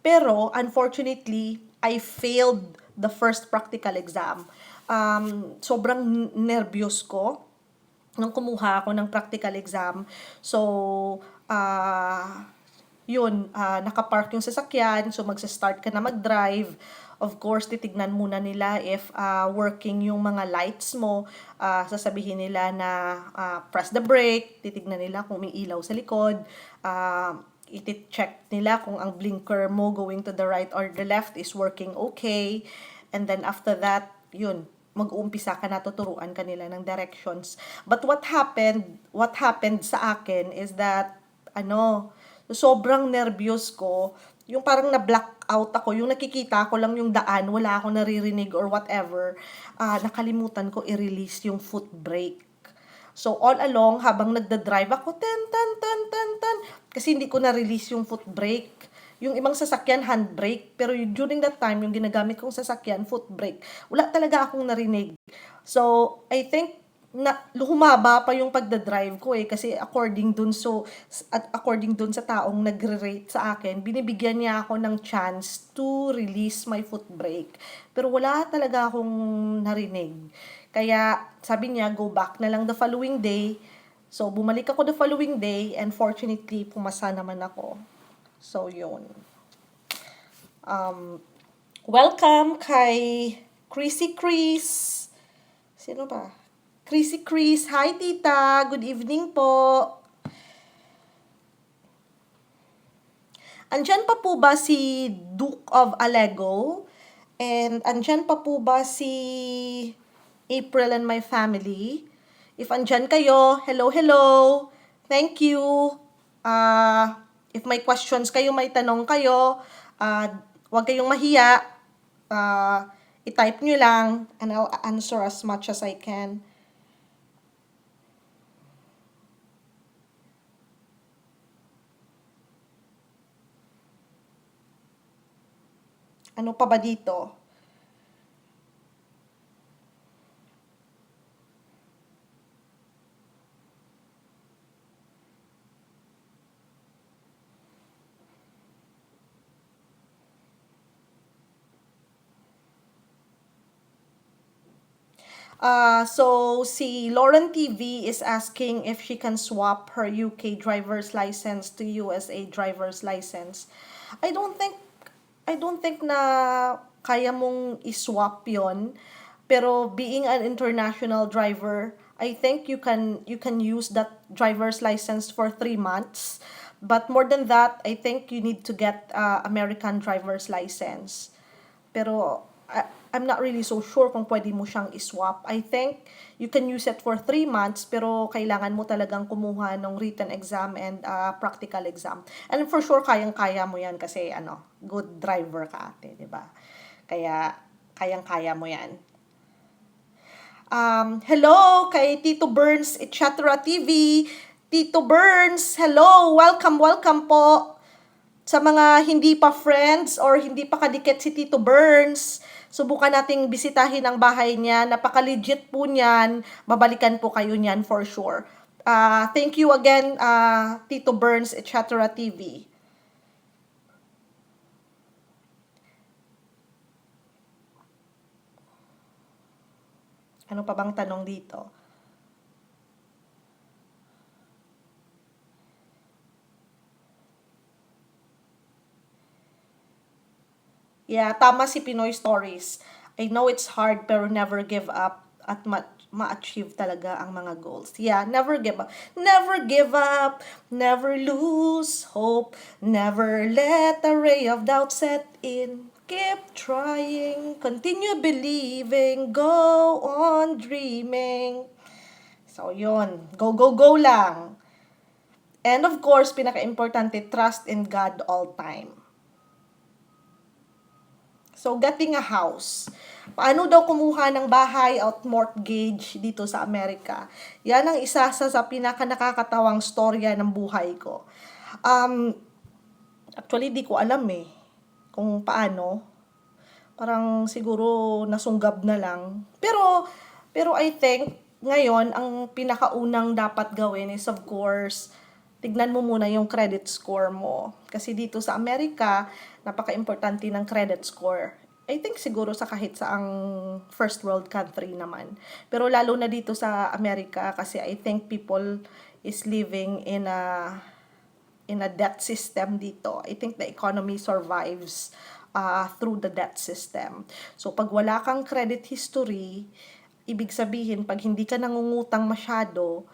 Pero, unfortunately, I failed the first practical exam. Sobrang nervyos ko nung kumuha ako ng practical exam. So, nakapark yung sasakyan, so magsa-start ka na mag-drive. Of course, titignan muna nila if working yung mga lights mo. Sasabihin nila na press the brake, titignan nila kung may ilaw sa likod. Iti-check nila kung ang blinker mo going to the right or the left is working okay. And then after that, mag-uumpisa ka na, tuturuan ka nila ng directions. But what happened sa akin is that, sobrang nervyos ko, yung parang na-black out ako, yung nakikita ko lang yung daan, wala akong naririnig or whatever, nakalimutan ko i-release yung foot brake. So, all along, habang nagda-drive ako, kasi hindi ko na-release yung foot brake. Yung ibang sasakyan, handbrake. Pero during that time, yung ginagamit kong sasakyan, foot brake, wala talaga akong narinig. So, I think, humaba pa yung pagdadrive ko kasi according dun sa taong nagre-rate sa akin, binibigyan niya ako ng chance to release my foot brake. Pero wala talaga akong narinig. Kaya sabi niya, go back na lang the following day. So bumalik ako the following day and fortunately pumasa naman ako. So yun. Welcome kay Chrissy Chris. Sino ba? Chrissy Chris, hi tita, good evening po. Andyan pa po ba si Duke of Alego? And andyan pa po ba si April and my family? If andyan kayo, hello, hello. Thank you. If may questions kayo, may tanong kayo, huwag kayong mahiya. I-type nyo lang and I'll answer as much as I can. Ano pa ba dito? So si Lauren TV is asking if she can swap her UK driver's license to USA driver's license. I don't think na kaya mong i-swap 'yon. Pero being an international driver, I think you can use that driver's license for 3 months. But more than that, I think you need to get American driver's license. Pero I'm not really so sure kung pwede mo siyang iswap. I think you can use it for 3 months pero kailangan mo talagang kumuha ng written exam and practical exam. And for sure kayang-kaya mo 'yan kasi good driver ka ate, 'di ba? Kaya kayang-kaya mo 'yan. Hello kay Tito Burns, etc. TV. Tito Burns, hello, welcome po. Sa mga hindi pa friends or hindi pa kadikit si Tito Burns, subukan nating bisitahin ang bahay niya. Napaka-legit po niyan. Babalikan po kayo niyan for sure. Thank you again, Tito Burns, etc. TV. Ano pa bang tanong dito? Yeah, tama si Pinoy Stories. I know it's hard pero never give up at ma-achieve talaga ang mga goals. Yeah, never give up. Never give up, never lose hope, never let a ray of doubt set in. Keep trying, continue believing, go on dreaming. So, yun. Go, go, go lang. And of course, pinaka-importante, trust in God all time. So, getting a house. Paano daw kumuha ng bahay at mortgage dito sa Amerika? Yan ang isa sa pinaka-nakakatawang storya ng buhay ko. Um, Actually, di ko alam kung paano. Parang siguro nasunggab na lang. Pero I think, ngayon, ang pinakaunang dapat gawin is, of course, tignan mo muna yung credit score mo. Kasi dito sa Amerika, napaka-importante ng credit score. I think siguro sa kahit sa ang first world country naman. Pero lalo na dito sa Amerika kasi I think people is living in a debt system dito. I think the economy survives through the debt system. So pag wala kang credit history, ibig sabihin pag hindi ka nangungutang masyado,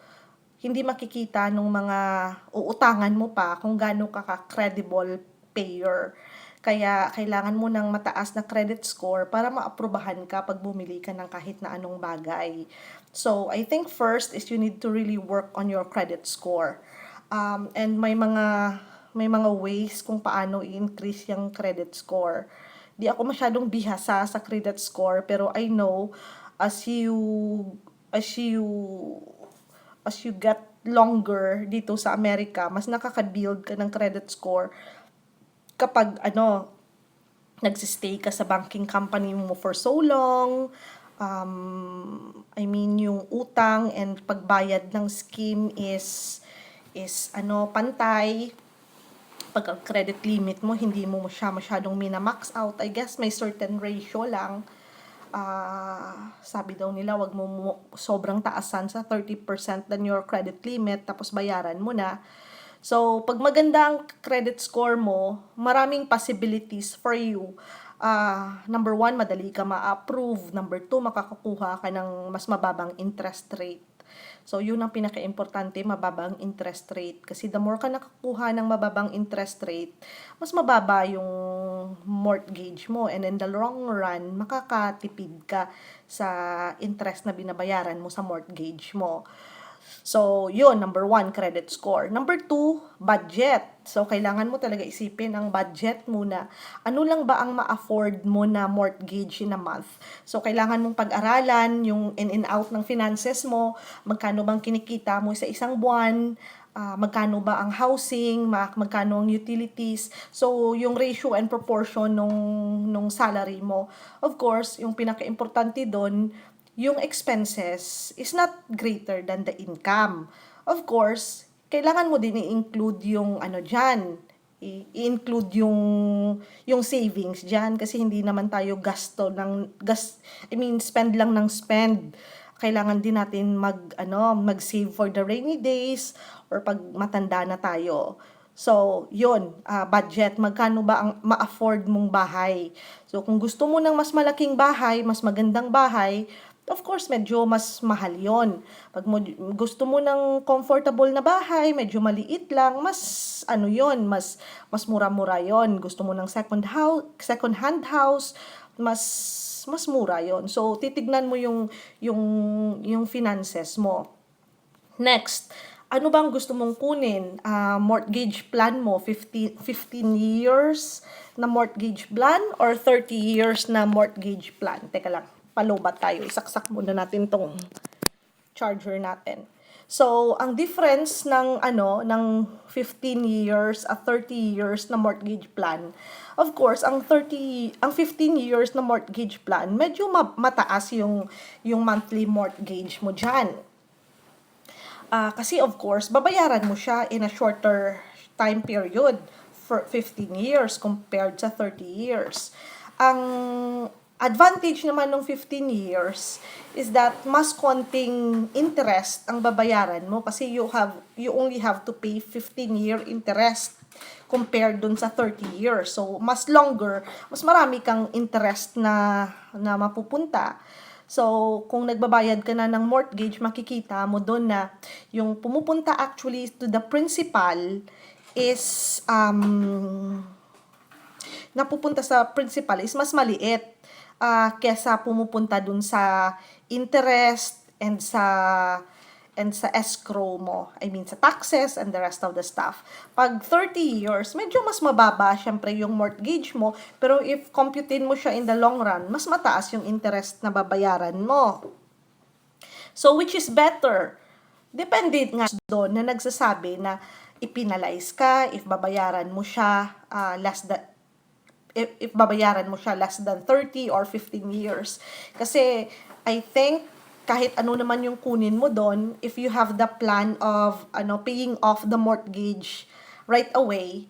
hindi makikita nung mga uutangan mo pa kung gaano ka ka-credible payer. Kaya kailangan mo ng mataas na credit score para maaprubahan ka pag bumili ka ng kahit na anong bagay. So, I think first is you need to really work on your credit score. And may mga ways kung paano i-increase yung credit score. Di ako masyadong bihasa sa credit score, pero I know as you as you as you get longer dito sa Amerika, mas nakaka-build ka ng credit score kapag nagsistay ka sa banking company mo for so long. I mean, yung utang and pagbayad ng scheme is pantay. Pag ang credit limit mo, hindi mo siya masyadong minamax out. I guess may certain ratio lang. Sabi daw nila, wag mo sobrang taasan sa 30% than your credit limit, tapos bayaran mo na. So, pag maganda ang credit score mo, maraming possibilities for you. Number 1, madali ka ma-approve. Number 2, makakakuha ka ng mas mababang interest rate. So, yun ang pinaka-importante, mababang interest rate. Kasi the more ka nakakuha ng mababang interest rate, mas mababa yung mortgage mo. And in the long run, makakatipid ka sa interest na binabayaran mo sa mortgage mo. So, yun, number 1, credit score. Number 2, budget. So, kailangan mo talaga isipin ang budget muna. Ano lang ba ang ma-afford mo na mortgage in a month? So, kailangan mong pag-aralan yung in and out ng finances mo, magkano bang kinikita mo sa isang buwan, magkano ba ang housing, magkano ang utilities. So, yung ratio and proportion nung salary mo. Of course, yung pinaka-importante doon, yung expenses is not greater than the income. Of course, kailangan mo din i-include yung dyan, i-include yung savings dyan kasi hindi naman tayo spend lang ng spend. Kailangan din natin mag-save for the rainy days or pag matanda na tayo. So, yun, budget, magkano ba ang ma-afford mong bahay? So, kung gusto mo ng mas malaking bahay, mas magandang bahay, of course, medyo mas mahal yon. Pag gusto mo ng comfortable na bahay, medyo maliit lang, mas mas mura-mura yon. Gusto mo ng second hand house, mas mura yon. So, titignan mo yung finances mo. Next, ano bang gusto mong kunin? Mortgage plan mo, 15 years na mortgage plan or 30 years na mortgage plan? Teka lang, palobat tayo. Isaksak muna natin tong charger natin. So, ang difference ng 15 years at 30 years na mortgage plan. Of course, ang 15 years na mortgage plan, medyo mataas yung monthly mortgage mo diyan. Kasi of course, babayaran mo siya in a shorter time period for 15 years compared sa 30 years. Ang advantage naman ng 15 years is that mas konting interest ang babayaran mo kasi you only have to pay 15-year interest compared dun sa 30 years. So, mas longer, mas marami kang interest na mapupunta. So, kung nagbabayad ka na ng mortgage, makikita mo doon na yung pumupunta actually to the principal is napupunta sa principal is mas maliit kesa pumupunta dun sa interest and and sa escrow mo. I mean, sa taxes and the rest of the stuff. Pag 30 years, medyo mas mababa, syempre, yung mortgage mo. Pero if computein mo siya in the long run, mas mataas yung interest na babayaran mo. So, which is better? Depende nga doon na nagsasabi na ipinalize ka if babayaran mo siya if babayaran mo siya less than 30 or 15 years. Kasi I think kahit ano naman yung kunin mo doon, if you have the plan of paying off the mortgage right away,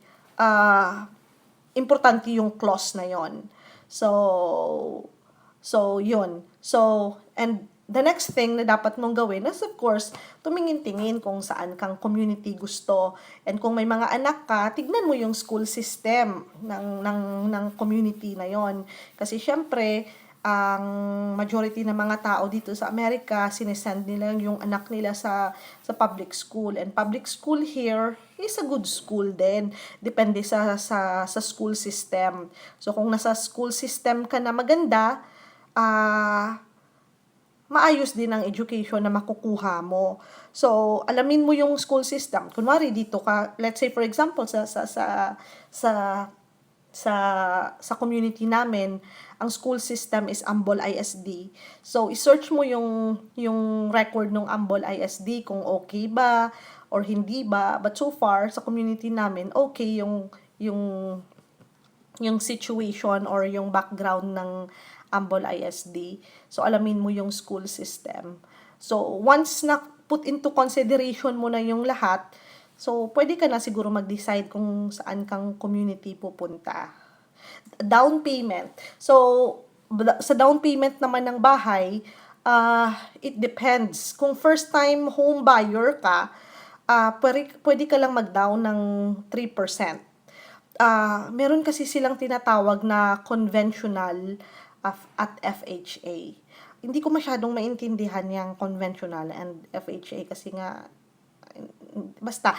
importante yung clause na yon. So yun. So, and the next thing na dapat mong gawin is, of course, tumingin-tingin kung saan kang community gusto. And kung may mga anak ka, tignan mo yung school system ng community na yon. Kasi syempre, ang majority ng mga tao dito sa Amerika, sinesend nila yung anak nila sa public school. And public school here is a good school din. Depende sa school system. So, kung nasa school system ka na maganda, maayos din ang education na makukuha mo. So, alamin mo yung school system. Kunwari dito ka, let's say for example sa community namin, ang school system is Ambol ISD. So, i-search mo yung record ng Ambol ISD kung okay ba or hindi ba. But so far sa community namin, okay yung situation or yung background ng Ambol ISD. So, alamin mo yung school system. So, once na put into consideration mo na yung lahat, so, pwede ka na siguro mag-decide kung saan kang community pupunta. Down payment. So, sa down payment naman ng bahay, it depends. Kung first time home buyer ka, pwede ka lang mag-down ng 3%. Meron kasi silang tinatawag na conventional at FHA. Hindi ko masyadong maintindihan yung conventional and FHA kasi nga basta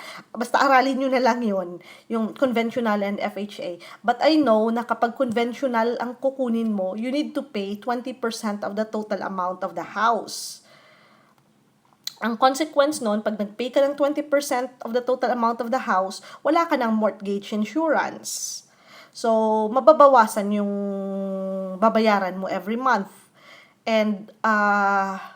aralin nyo na lang yon yung conventional and FHA. But I know na kapag conventional ang kukunin mo, you need to pay 20% of the total amount of the house. Ang consequence nun, pag nag-pay ka ng 20% of the total amount of the house, wala ka ng mortgage insurance. So, mababawasan yung babayaran mo every month. And,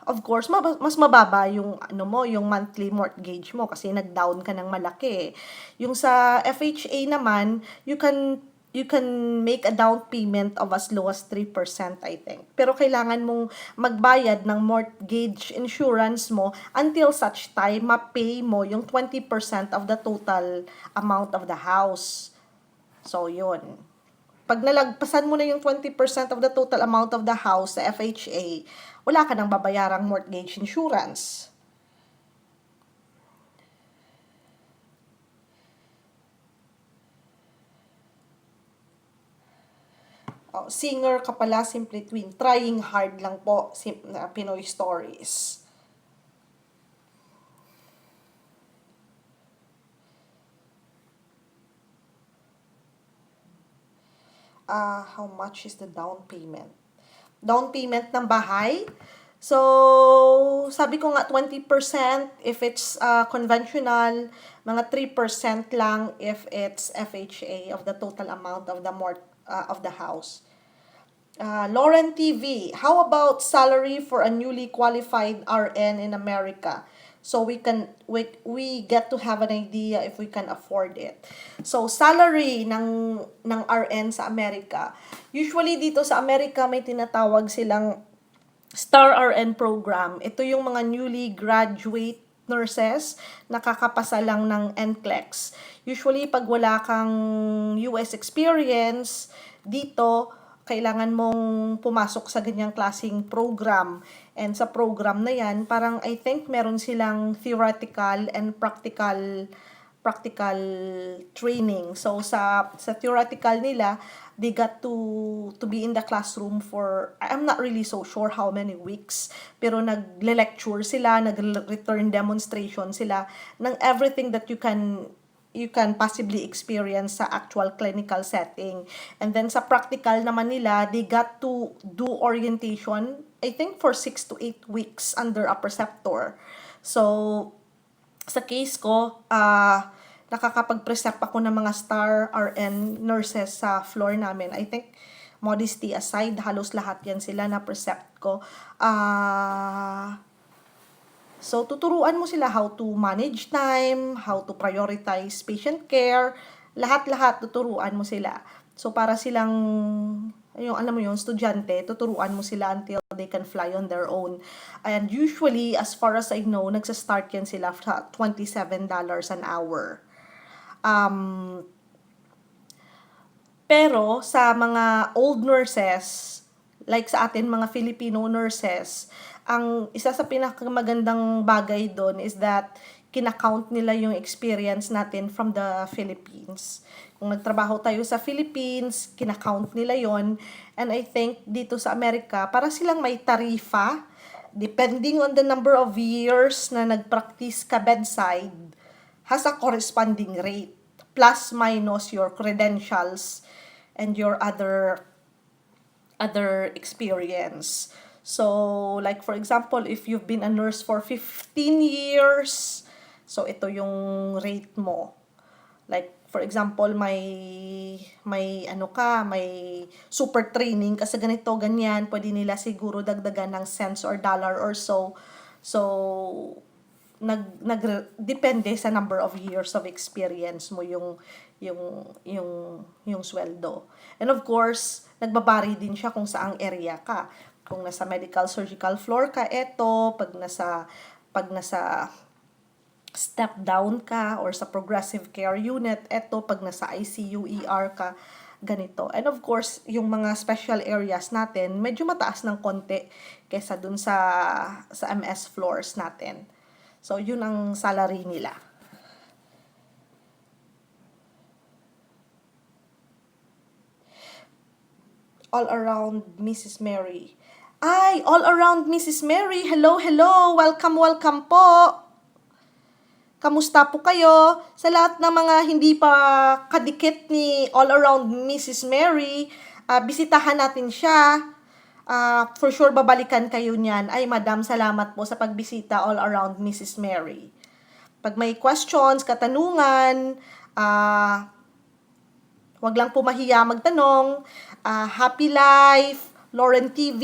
of course, mas mababa yung, yung monthly mortgage mo kasi nag-down ka ng malaki. Yung sa FHA naman, you can make a down payment of as low as 3%, I think. Pero kailangan mong magbayad ng mortgage insurance mo until such time ma-pay mo yung 20% of the total amount of the house. So, yun. Pag nalagpasan mo na yung 20% of the total amount of the house sa FHA, wala ka nang babayarang mortgage insurance. Singer ka pala, Simply Twin. Trying hard lang po, Pinoy Stories. How much is the down payment? Down payment ng bahay? So, sabi ko nga 20% if it's conventional, mga 3% lang if it's FHA of the total amount of the house. Lauren TV, how about salary for a newly qualified RN in America? So we get to have an idea if we can afford it. So salary ng RN sa Amerika. Usually dito sa Amerika may tinatawag silang Star RN program. Ito yung mga newly graduate nurses, nakakapasa lang ng NCLEX. Usually, pag wala kang US experience, dito, kailangan mong pumasok sa ganyang klaseng program. And sa program na yan, parang I think meron silang theoretical and practical training. So, sa theoretical nila, they got to be in the classroom for, I'm not really so sure how many weeks, pero nagle-lecture sila, nag-return demonstration sila ng everything that you can possibly experience sa actual clinical setting. And then sa practical naman nila, they got to do orientation, I think for 6 to 8 weeks under a preceptor. So, sa case ko, nakakapag-present ako ng mga star RN nurses sa floor namin. I think, modesty aside, halos lahat yan sila na precept ko. So, tuturuan mo sila how to manage time, how to prioritize patient care, lahat-lahat tuturuan mo sila. So, para silang, yung alam mo yung estudyante, tuturuan mo sila until they can fly on their own. And usually, as far as I know, nagsa-start yan sila sa $27 an hour. Pero sa mga old nurses, like sa atin mga Filipino nurses, ang isa sa pinakamagandang bagay doon is that kinakount nila yung experience natin from the Philippines. Kung nagtrabaho tayo sa Philippines, kinakount nila yon. And I think dito sa Amerika, para silang may tarifa, depending on the number of years na nagpractice ka bedside, has a corresponding rate, plus minus your credentials and your other experience. So, like for example, if you've been a nurse for 15 years, so ito yung rate mo. Like for example, may super training kasi ganito ganyan, pwede nila siguro dagdagan ng cents or dollar or so. So, depende sa number of years of experience mo yung sweldo. And of course, nagbabari din siya kung saang area ka. Kung nasa medical surgical floor ka, pag nasa step down ka or sa progressive care unit, pag nasa ICU, ER ka, ganito. And of course, yung mga special areas natin, medyo mataas ng konti kesa dun sa MS floors natin. So, yun ang salary nila. All around Mrs. Mary. Ay, all around Mrs. Mary. Hello, hello. Welcome, welcome po. Kamusta po kayo? Sa lahat ng mga hindi pa kadikit ni All Around Mrs. Mary, bisitahan natin siya. For sure, babalikan kayo niyan. Ay, madam, salamat po sa pagbisita All Around Mrs. Mary. Pag may questions, katanungan, wag lang po mahiya magtanong. Happy Life, Lauren TV,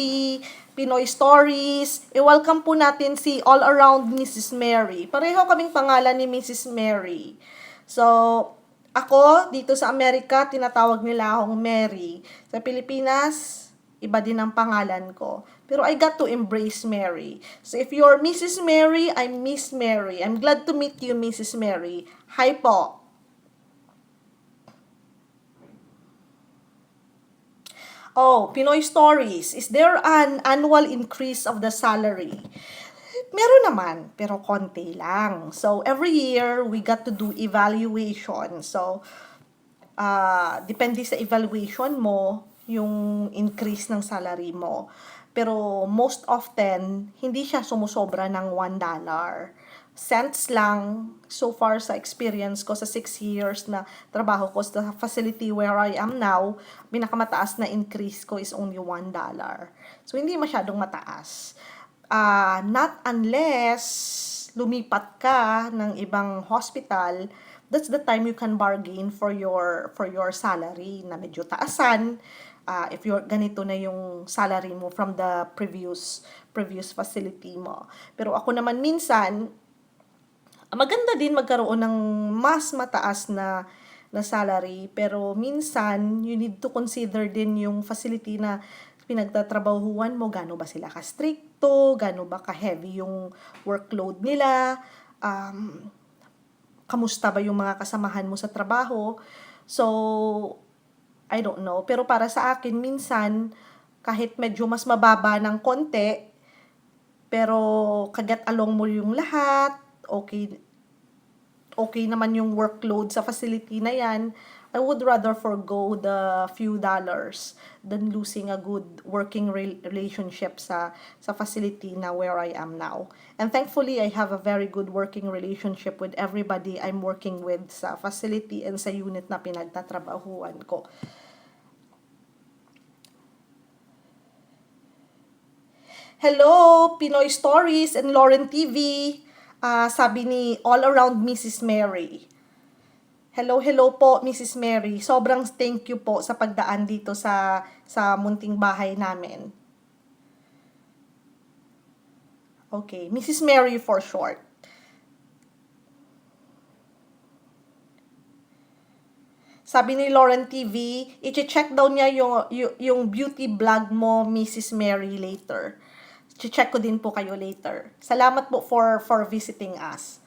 Pinoy Stories. I-welcome po natin si All Around Mrs. Mary. Pareho kaming pangalan ni Mrs. Mary. So, ako, dito sa Amerika, tinatawag nila akong Mary. Sa Pilipinas, iba din ang pangalan ko. Pero I got to embrace Mary. So, if you're Mrs. Mary, I'm Miss Mary. I'm glad to meet you, Mrs. Mary. Hi po. Oh, Pinoy Stories. Is there an annual increase of the salary? Meron naman, pero konti lang. So, every year, we got to do evaluation. So, depende sa evaluation mo, yung increase ng salary mo. Pero, most often, hindi siya sumusobra ng $1. Cents lang, so far sa experience ko sa 6 years na trabaho ko sa facility where I am now, pinakamataas na increase ko is only $1. So, hindi masyadong mataas. Not unless lumipat ka ng ibang hospital, that's the time you can bargain for your salary na medyo taasan. If you're ganito na yung salary mo from the previous facility mo. Pero ako naman minsan, maganda din magkaroon ng mas mataas na salary, pero minsan you need to consider din yung facility na pinagtatrabahuan mo, gaano ba sila ka-stricto, gaano ba ka-heavy yung workload nila, kamusta ba yung mga kasamahan mo sa trabaho. So, I don't know. Pero para sa akin, minsan, kahit medyo mas mababa ng konti, pero kagat along mo yung lahat, okay naman yung workload sa facility na yan, I would rather forgo the few dollars than losing a good working relationship sa facility na where I am now. And thankfully, I have a very good working relationship with everybody I'm working with sa facility and sa unit na pinagtatrabahuan ko. Hello, Pinoy Stories and Lauren TV. Sabi ni All Around Mrs. Mary. Hello, hello po, Mrs. Mary. Sobrang thank you po sa pagdaan dito sa munting bahay namin. Okay, Mrs. Mary for short. Sabi ni Lauren TV, i-check daw niya yung beauty vlog mo, Mrs. Mary, later. I-check ko din po kayo later. Salamat po for visiting us.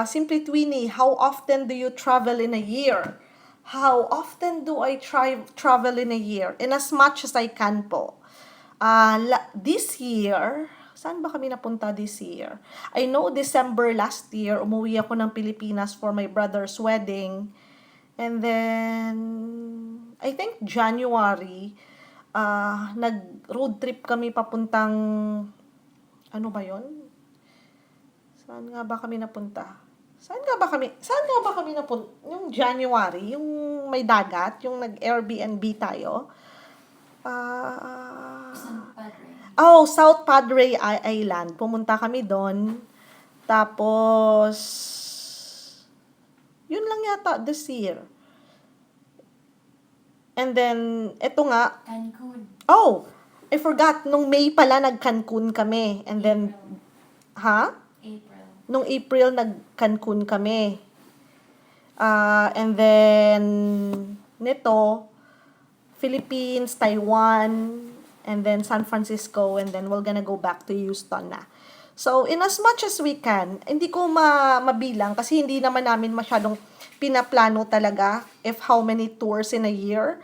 Simply Twinnie, how often do you travel in a year? How often do I travel in a year? In as much as I can po. This year, saan ba kami napunta this year? I know December last year, umuwi ako ng Pilipinas for my brother's wedding. And then, I think January, nag-road trip kami papuntang, ano ba yon? Saan nga ba kami napunta? Saan nga ba kami napunta? Yung January, yung may dagat, yung nag-Airbnb tayo. South Padre Island. Pumunta kami doon. Tapos, yun lang yata this year. And then, eto nga. Cancun. Oh, I forgot. Nung May pala, nag-Cancun kami. And then, April. Nung April, nag-Cancun kami. And then, nito, Philippines, Taiwan, and then San Francisco, and then we're gonna go back to Houston na. So, in as much as we can, hindi ko mabilang kasi hindi naman namin masyadong pinaplano talaga if how many tours in a year.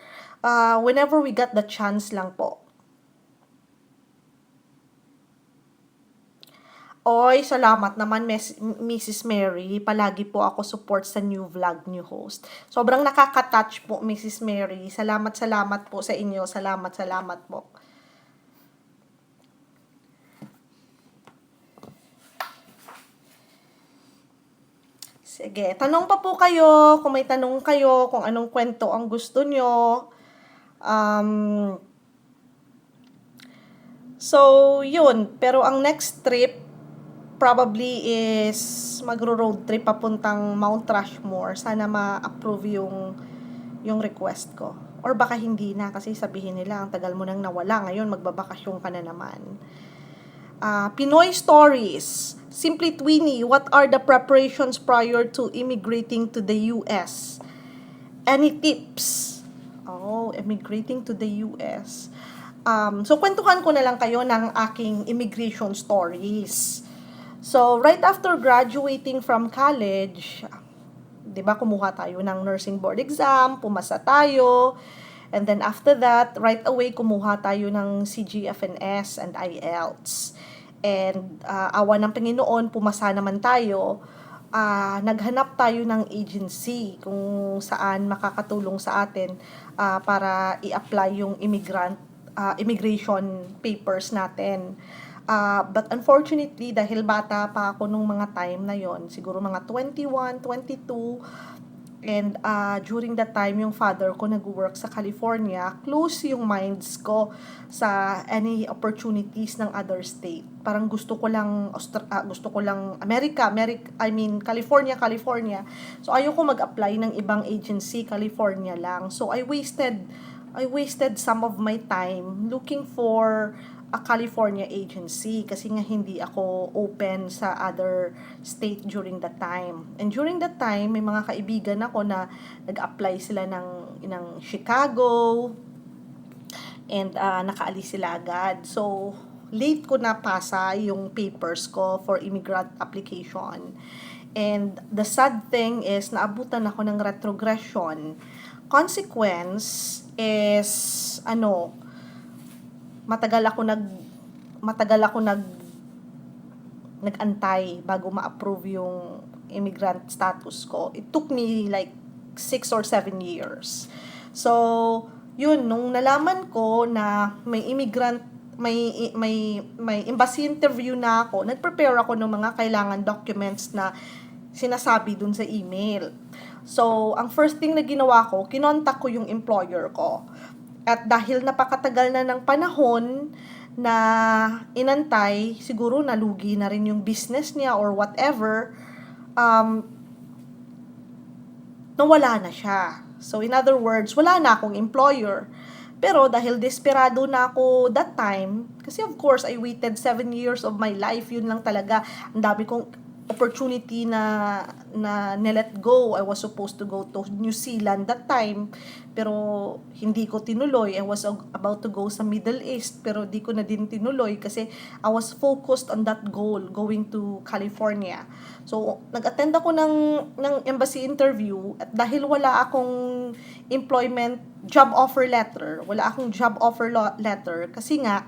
Whenever we got the chance lang po. Oy, salamat naman, Mrs. Mary. Palagi po ako support sa new vlog, new host. Sobrang nakaka-touch po, Mrs. Mary. Salamat po sa inyo. Salamat po. Sige, tanong pa po kayo. Kung may tanong kayo, kung anong kwento ang gusto nyo. So, yun. Pero ang next trip, probably is magro-road trip papuntang Mount Rushmore. Sana ma-approve yung request ko. Or baka hindi na kasi sabihin nila, ang tagal mo nang nawala. Ngayon, magbabakasyon ka na naman. Pinoy Stories. Simply Twinnie, what are the preparations prior to immigrating to the US? Any tips? Immigrating to the US. So, kwentuhan ko na lang kayo ng aking immigration stories. So, right after graduating from college, 'di ba, kumuha tayo ng nursing board exam, pumasa tayo, and then after that, right away kumuha tayo ng CGFNS and IELTS. And awa ng Panginoon, pumasa naman tayo. Naghanap tayo ng agency kung saan makakatulong sa atin para i-apply yung immigration papers natin. But unfortunately, dahil bata pa ako nung mga time na yon, siguro mga 21, 22, and during that time, yung father ko nag-work sa California, close yung minds ko sa any opportunities ng other state. Parang gusto ko lang California. So ayoko mag-apply ng ibang agency, California lang. So I wasted some of my time looking for a California agency kasi nga hindi ako open sa other state during that time. And during that time, may mga kaibigan ako na nag-apply sila ng Chicago and nakaalis sila agad. So, late ko na pasa yung papers ko for immigrant application. And the sad thing is, naabutan ako ng retrogression. Consequence is, matagal ako nag-antay bago ma-approve yung immigrant status ko. It took me like 6 or 7 years. So, yun, nung nalaman ko na may embassy interview na ako, nag-prepare ako ng mga kailangan documents na sinasabi dun sa email. So, ang first thing na ginawa ko, kinontak ko yung employer ko. At dahil napakatagal na ng panahon na inantay, siguro nalugi na rin yung business niya or whatever, um, nawala na siya. So, in other words, wala na akong employer. Pero dahil desperado na ako that time, kasi of course, I waited 7 years of my life, yun lang talaga. Ang dami kong opportunity na nilet go. I was supposed to go to New Zealand that time, pero hindi ko tinuloy. I was about to go sa Middle East, pero di ko na din tinuloy kasi I was focused on that goal, going to California. So, nag-attend ako ng embassy interview at dahil wala akong job offer letter, wala akong job offer letter kasi nga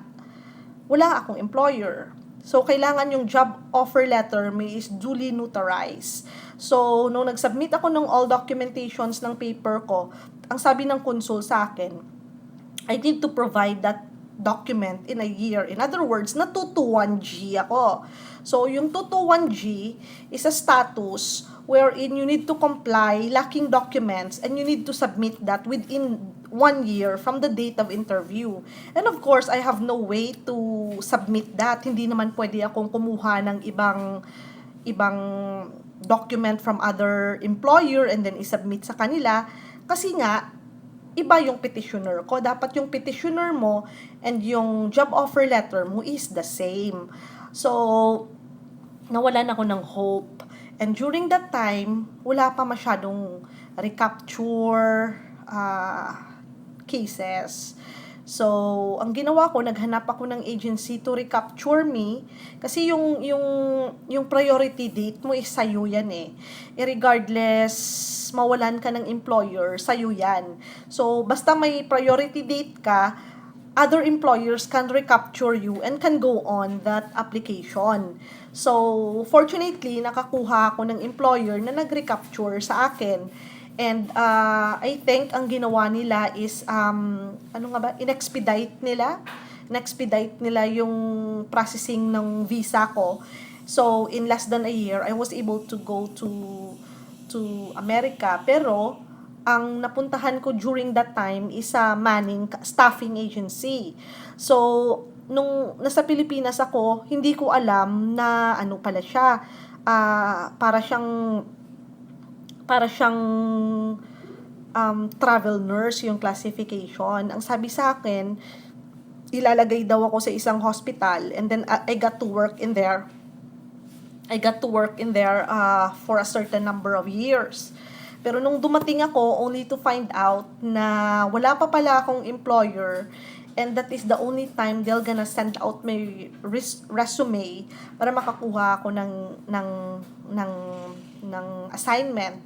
wala akong employer. So, kailangan yung job offer letter may is duly notarized. So, nung nag-submit ako ng all documentations ng paper ko, ang sabi ng consul sa akin, I need to provide that document in a year. In other words, natutuwan G ako. So, yung 221G is a status wherein you need to comply lacking documents and you need to submit that within 1 year from the date of interview. And of course, I have no way to submit that. Hindi naman pwede akong kumuha ng ibang document from other employer and then isubmit sa kanila kasi nga iba yung petitioner ko. Dapat yung petitioner mo and yung job offer letter mo is the same. So, nawalan ako ng hope. And during that time, wala pa masyadong recapture cases. So, ang ginawa ko, naghanap ako ng agency to recapture me kasi yung priority date mo is sa'yo yan eh. Regardless, mawalan ka ng employer, sa'yo yan. So, basta may priority date ka, other employers can recapture you and can go on that application. So, fortunately, nakakuha ako ng employer na nag-recapture sa akin. And I think ang ginawa nila is inexpedite nila yung processing ng visa ko. So in less than a year I was able to go to America, pero ang napuntahan ko during that time is a staffing agency. So nung nasa Pilipinas ako, hindi ko alam na ano pala siya, para siyang travel nurse yung classification. Ang sabi sa akin, ilalagay daw ako sa isang hospital and then I got to work in there. For a certain number of years. Pero nung dumating ako, only to find out na wala pa pala akong employer, and that is the only time they're gonna send out my resume para makakuha ako ng assignment.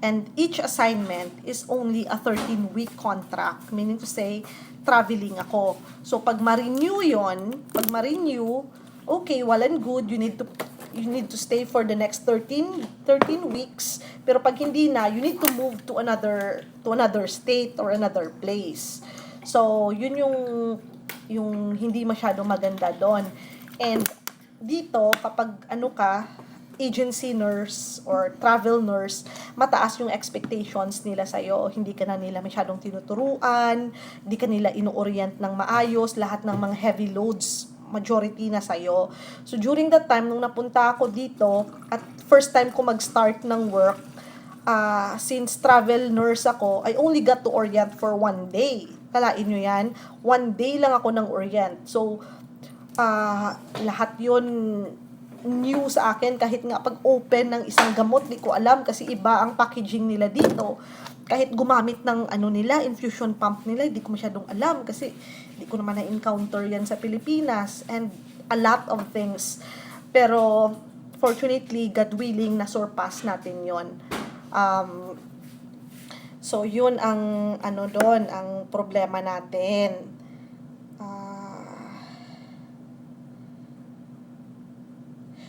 And each assignment is only a 13-week contract, meaning to say, traveling ako. So, pag ma-renew, okay, well and good, you need to stay for the next 13 weeks. Pero pag hindi na, you need to move to another state or another place. So, yun yung hindi masyado maganda doon. And dito, kapag agency nurse or travel nurse, mataas yung expectations nila sa'yo. Hindi ka na nila masyadong tinuturuan, hindi ka nila ino-orient ng maayos, lahat ng mga heavy loads, majority na sa'yo. So, during that time, nung napunta ako dito, at first time ko mag-start ng work, since travel nurse ako, I only got to orient for 1 day. Kalain nyo yan? 1 day lang ako ng orient. So, lahat yun new sa akin, kahit nga pag open ng isang gamot, di ko alam kasi iba ang packaging nila dito. Kahit gumamit ng infusion pump nila, hindi ko masyadong alam kasi hindi ko naman na-encounter yan sa Pilipinas, and a lot of things. Pero fortunately, God willing, na-surpass natin yon. So yun ang doon, ang problema natin.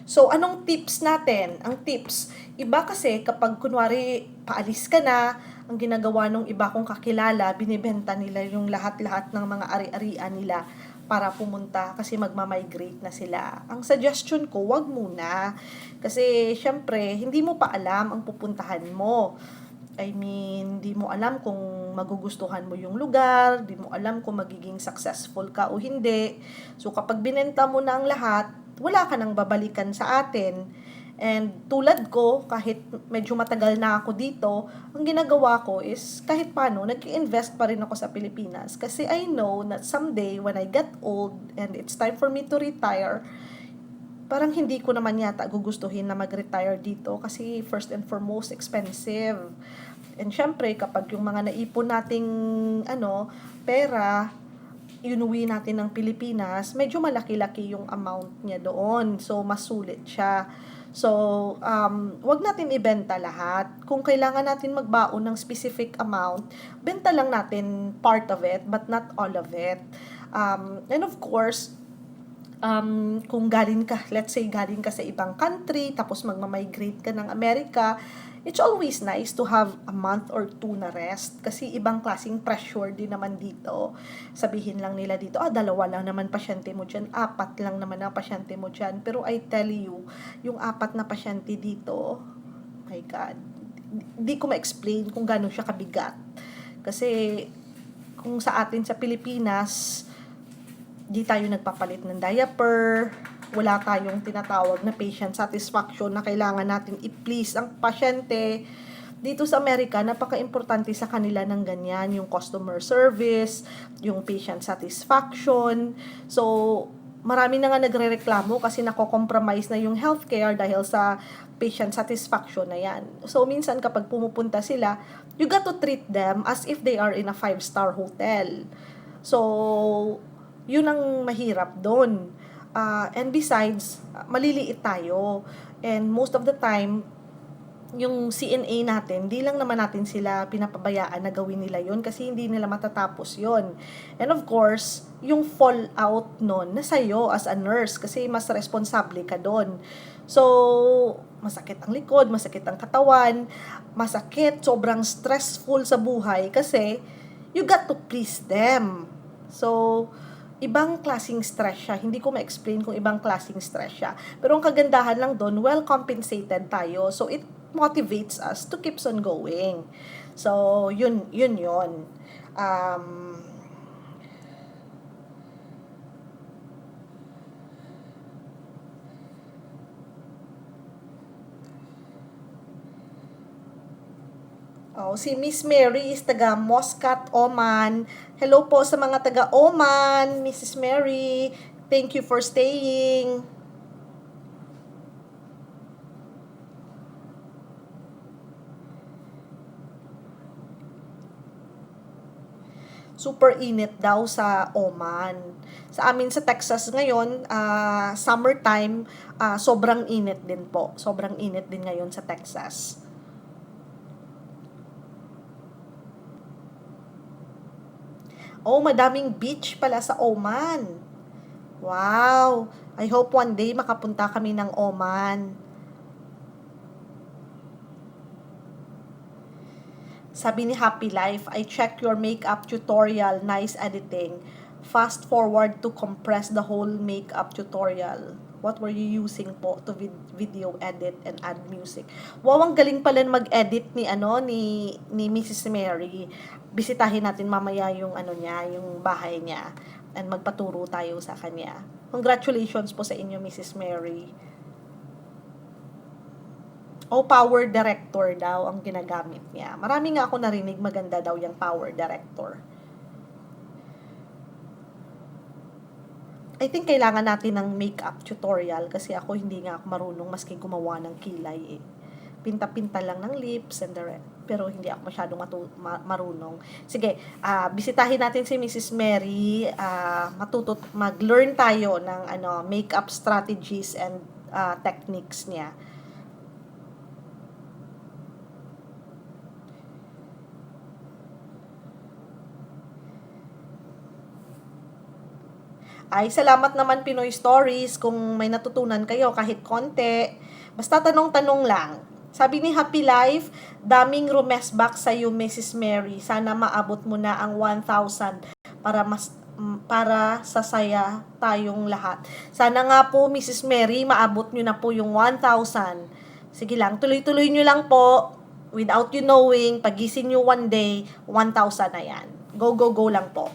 So, anong tips natin? Ang tips, iba kasi kapag kunwari paalis ka na, ang ginagawa nung iba kong kakilala, binibenta nila yung lahat-lahat ng mga ari-arian nila para pumunta kasi magmamigrate na sila. Ang suggestion ko, wag muna. Kasi, syempre, hindi mo pa alam ang pupuntahan mo. I mean, di mo alam kung magugustuhan mo yung lugar, di mo alam kung magiging successful ka o hindi. So, kapag binenta mo na ang lahat, wala ka nang babalikan sa atin. And tulad ko, kahit medyo matagal na ako dito, ang ginagawa ko is kahit paano, nag-invest pa rin ako sa Pilipinas. Kasi I know that someday, when I get old and it's time for me to retire, parang hindi ko naman yata gugustuhin na mag-retire dito kasi first and foremost, expensive. And syempre, kapag yung mga naipon nating pera, inuwi natin ng Pilipinas, medyo malaki-laki yung amount niya doon. So, mas sulit siya. So, wag natin ibenta lahat. Kung kailangan natin magbaon ng specific amount, benta lang natin part of it, but not all of it. And of course, kung let's say galing ka sa ibang country, tapos magmamigrate ka ng Amerika, it's always nice to have a month or two na rest. Kasi ibang klaseng pressure din naman dito. Sabihin lang nila dito, 2 lang naman pasyente mo dyan, 4 lang naman ang pasyente mo dyan. Pero I tell you, yung 4 na pasyente dito, my God, di ko ma-explain kung gano'n siya kabigat. Kasi, kung sa atin sa Pilipinas, di tayo nagpapalit ng diaper, wala tayong tinatawag na patient satisfaction na kailangan natin i-please ang pasyente. Dito sa Amerika, napaka-importante sa kanila ng ganyan, yung customer service, yung patient satisfaction. So, marami na nga nagrereklamo kasi nako-compromise na yung healthcare dahil sa patient satisfaction na yan. So, minsan kapag pumupunta sila, you got to treat them as if they are in a 5-star hotel. So, yun ang mahirap doon. And besides, maliliit tayo. And most of the time, yung CNA natin, di lang naman natin sila pinapabayaan na gawin nila yon kasi hindi nila matatapos yon. And of course, yung fallout nun, nasa iyo as a nurse kasi mas responsable ka doon. So, masakit ang likod, masakit ang katawan, masakit, sobrang stressful sa buhay kasi you got to please them. So, ibang klaseng stress siya. Hindi ko ma-explain kung ibang klaseng stress siya. Pero ang kagandahan lang doon, well compensated tayo. So, it motivates us to keeps on going. So, yun. Um, si Miss Mary is taga Muscat, Oman. Hello po sa mga taga Oman, Mrs. Mary. Thank you for staying. Super init daw sa Oman. Sa amin sa Texas ngayon, summertime, sobrang init din po. Sobrang init din ngayon sa Texas. Oh, madaming beach pala sa Oman. Wow! I hope one day makapunta kami ng Oman. Sabi ni Happy Life, I check your makeup tutorial, nice editing. Fast forward to compress the whole makeup tutorial. What were you using po to video edit and add music? Wow, ang galing pala mag-edit ni Mrs. Mary. Bisitahin natin mamaya yung yung bahay niya and magpaturo tayo sa kanya. Congratulations po sa inyo, Mrs. Mary. Power director daw ang ginagamit niya. Marami nga ako narinig maganda daw yung power director. I think kailangan natin ng makeup tutorial kasi ako hindi nga ako marunong maski gumawa ng kilay eh. Pinta-pinta lang ng lips and the rest. Pero hindi ako masyadong marunong. Sige, bisitahin natin si Mrs. Mary. Mag-learn tayo ng makeup strategies and techniques niya. Ay, salamat naman Pinoy Stories kung may natutunan kayo kahit konti. Basta tanong-tanong lang. Sabi ni Happy Life, daming rumesback sa iyo, Mrs. Mary. Sana maabot mo na ang 1,000 para sasaya tayong lahat. Sana nga po, Mrs. Mary, maabot nyo na po yung 1,000. Sige lang, tuloy-tuloy nyo lang po. Without you knowing, pagising nyo one day, 1,000 na yan. Go, go, go lang po.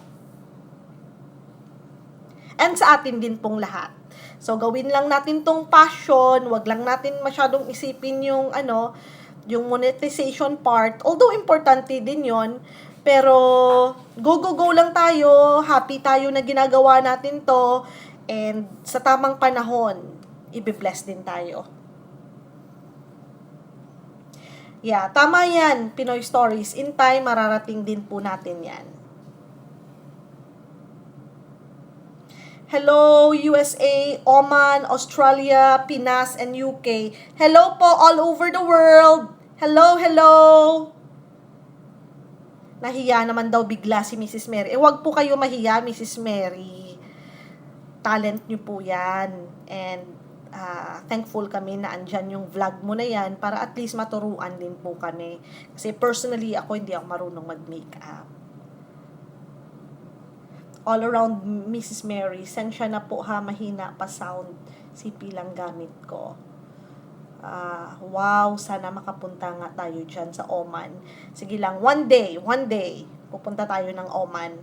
And sa atin din pong lahat. So, gawin lang natin tong passion, wag lang natin masyadong isipin yung yung monetization part. Although, importante din yon, pero go, go, go lang tayo, happy tayo na ginagawa natin to, and sa tamang panahon, i-bless din tayo. Yeah, tama yan, Pinoy Stories. In time, mararating din po natin yan. Hello, USA, Oman, Australia, Pinas, and UK. Hello po, all over the world. Hello, hello. Nahiya naman daw bigla si Mrs. Mary. Wag po kayo mahiya, Mrs. Mary. Talent nyo po yan. And thankful kami na andyan yung vlog mo na yan para at least maturuan din po kami. Kasi personally, ako hindi ako marunong mag-makeup. All around Mrs. Mary, sensya na po ha, mahina pa sound. CP lang gamit ko. Wow, sana makapunta nga tayo dyan sa Oman. Sige lang, one day, pupunta tayo ng Oman.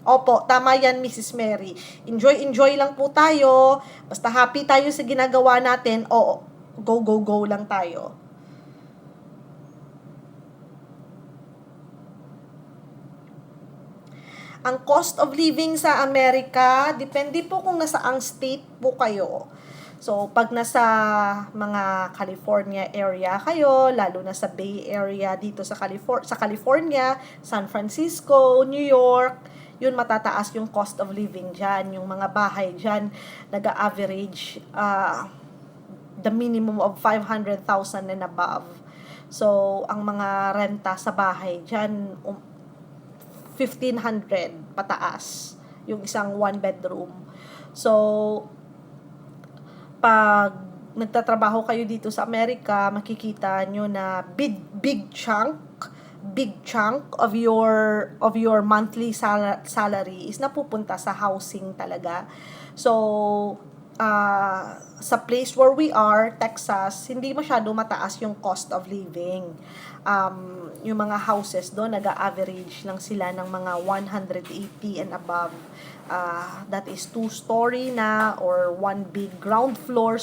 Opo, tama yan, Mrs. Mary. Enjoy lang po tayo. Basta happy tayo sa ginagawa natin, go, go, go lang tayo. Ang cost of living sa Amerika, depende po kung nasaang state po kayo. So, pag nasa mga California area kayo, lalo na sa Bay Area dito sa California, San Francisco, New York, yun matataas yung cost of living dyan. Yung mga bahay dyan, nag-average the minimum of 500,000 and above. So, ang mga renta sa bahay dyan, 1,500 pataas yung isang one bedroom. So, pag nagtatrabaho kayo dito sa Amerika, makikita nyo na big chunk of your monthly salary is napupunta sa housing talaga. So, sa place where we are, Texas, hindi masyado mataas yung cost of living. Yung mga houses doon, nag-average lang sila ng mga 180 and above. That is 2-story na or one big ground floor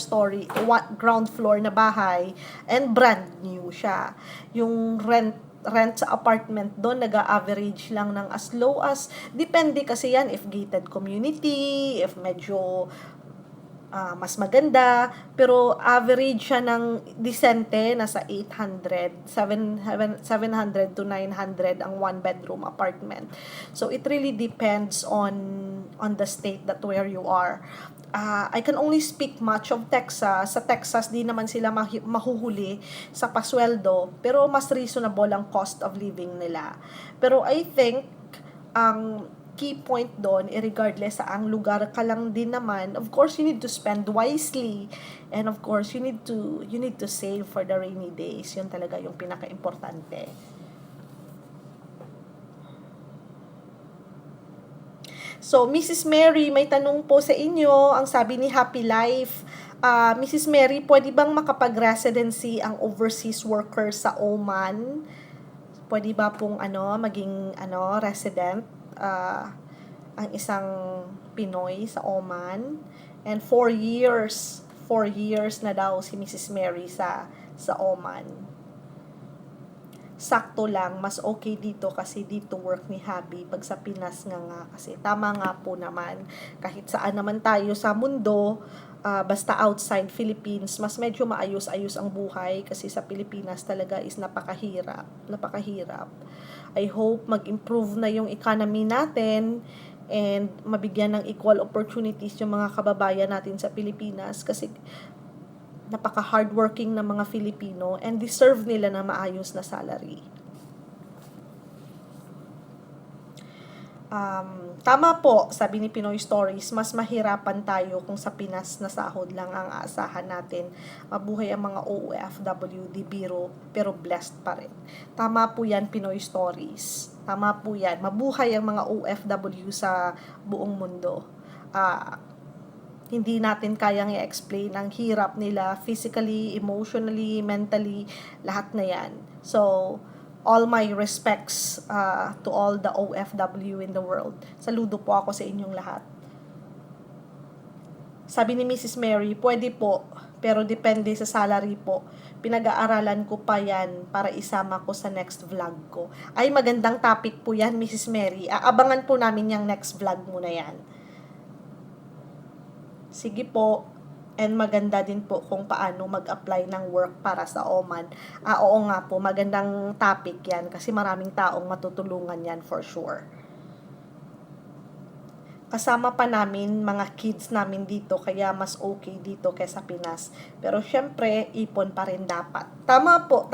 na bahay, and brand new siya. Yung rent sa apartment doon, nag-average lang ng as low as, depende kasi yan if gated community, if medyo mas maganda, pero average siya ng decente, nasa 700 to 900 ang one bedroom apartment. So it really depends on the state that where you are. I can only speak much of Texas. Sa Texas, di naman sila mahuhuli sa pasweldo, pero mas reasonable ang cost of living nila. Pero I think ang key point doon, regardless sa ang lugar ka lang din naman, of course you need to spend wisely, and of course you need to save for the rainy days. Yun talaga yung pinaka-importante. So, Mrs. Mary, may tanong po sa inyo. Ang sabi ni Happy Life, Mrs. Mary, pwede bang makapag-residency ang overseas workers sa Oman? Pwede ba pong maging resident ang isang Pinoy sa Oman? And 4 years na daw si Mrs. Mary sa Oman. Sakto lang, mas okay dito kasi dito work ni Habi. Pag sa Pinas nga kasi tama nga po naman, kahit saan naman tayo sa mundo, basta outside Philippines, mas medyo maayos-ayos ang buhay kasi sa Pilipinas talaga is napakahirap. I hope mag-improve na yung economy natin and mabigyan ng equal opportunities yung mga kababayan natin sa Pilipinas kasi napaka-hardworking ng mga Filipino and deserve nila na maayos na salary. Tama po, sabi ni Pinoy Stories, mas mahirapan tayo kung sa Pinas na sahod lang ang aasahan natin. Mabuhay ang mga OFW, di biro, pero blessed pa rin. Tama po yan, Pinoy Stories. Tama po yan. Mabuhay ang mga OFW sa buong mundo. hindi natin kayang i-explain ang hirap nila physically, emotionally, mentally, lahat na yan. So, all my respects to all the OFW in the world. Saludo po ako sa inyong lahat. Sabi ni Mrs. Mary, pwede po, pero depende sa salary po. Pinag-aaralan ko pa yan para isama ko sa next vlog ko. Ay, magandang topic po yan, Mrs. Mary. Aabangan po namin yung next vlog mo na yan. Sige po. And maganda din po kung paano mag-apply ng work para sa Oman. Oo nga po, magandang topic yan kasi maraming taong matutulungan yan for sure. Kasama pa namin mga kids namin dito kaya mas okay dito kaysa Pinas. Pero syempre, ipon pa rin dapat. Tama po.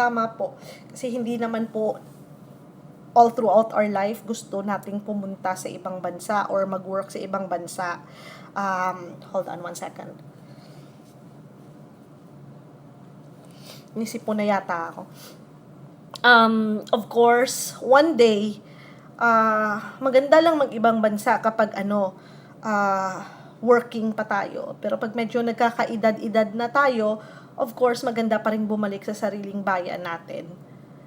Kasi hindi naman po all throughout our life gusto nating pumunta sa ibang bansa or mag-work sa ibang bansa. Hold on 1 second. Nisip po na yata ako. Of course, one day, maganda lang mag-ibang bansa kapag working pa tayo. Pero pag medyo nagkakaedad-edad na tayo, of course, maganda pa rin bumalik sa sariling bayan natin.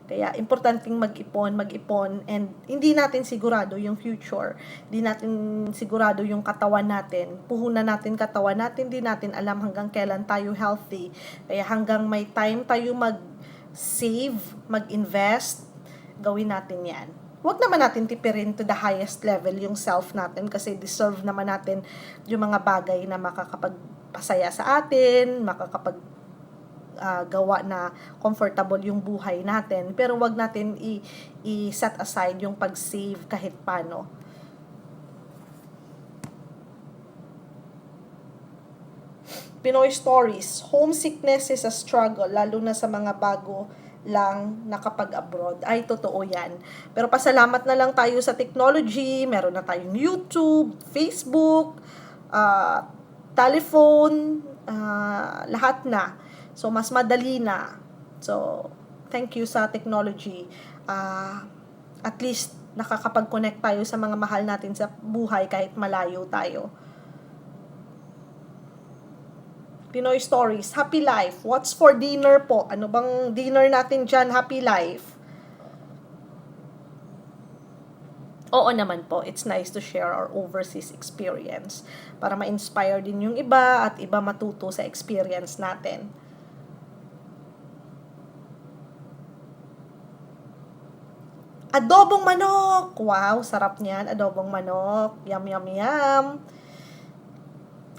Kaya, importanteng mag-ipon, and hindi natin sigurado yung future. Hindi natin sigurado yung katawan natin. Puhunan natin katawan natin, hindi natin alam hanggang kailan tayo healthy. Kaya hanggang may time tayo mag-save, mag-invest, gawin natin yan. Huwag naman natin tipirin to the highest level yung self natin kasi deserve naman natin yung mga bagay na makakapagpasaya sa atin, gawa na comfortable yung buhay natin. Pero wag natin i-set aside yung pag-save kahit paano. Pinoy Stories. Homesickness is a struggle, lalo na sa mga bago lang nakapag-abroad. Ay, totoo yan. Pero pasalamat na lang tayo sa technology. Meron na tayong YouTube, Facebook, telephone, lahat na. So, mas madali na. So, thank you sa technology. At least, nakakapag-connect tayo sa mga mahal natin sa buhay kahit malayo tayo. Pinoy Stories, Happy Life. What's for dinner po? Ano bang dinner natin dyan? Happy Life. Oo naman po, it's nice to share our overseas experience para ma-inspire din yung iba at iba matuto sa experience natin. Adobong manok. Wow, sarap niyan. Adobong manok. Yum, yum, yum.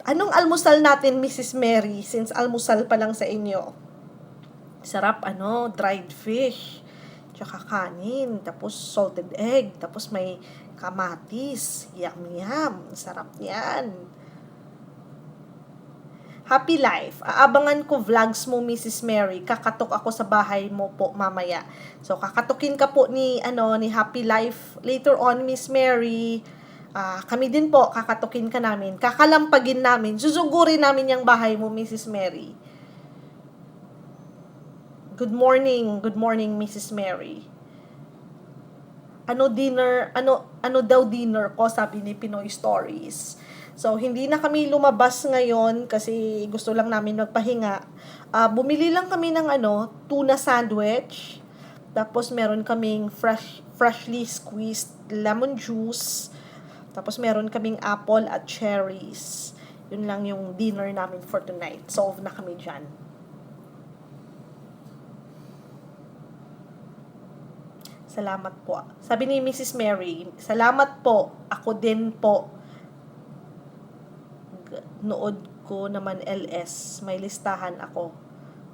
Anong almusal natin, Mrs. Mary? Since almusal pa lang sa inyo. Sarap, dried fish. Tsaka kanin. Tapos salted egg. Tapos may kamatis. Yum, yum. Sarap niyan. Happy Life. Aabangan ko vlogs mo, Mrs. Mary. Kakatok ako sa bahay mo po mamaya. So, kakatukin ka po ni Happy Life later on, Miss Mary. Kami din po, kakatukin ka namin. Kakalampagin namin. Susugurin namin yung bahay mo, Mrs. Mary. Good morning, Mrs. Mary. Ano daw dinner ko, sabi ni Pinoy Stories. So, hindi na kami lumabas ngayon kasi gusto lang namin magpahinga. Bumili lang kami ng tuna sandwich. Tapos meron kaming freshly squeezed lemon juice. Tapos meron kaming apple at cherries. Yun lang yung dinner namin for tonight. Solve na kami dyan. Salamat po. Sabi ni Mrs. Mary, salamat po. Ako din po. Nood ko naman LS. May listahan ako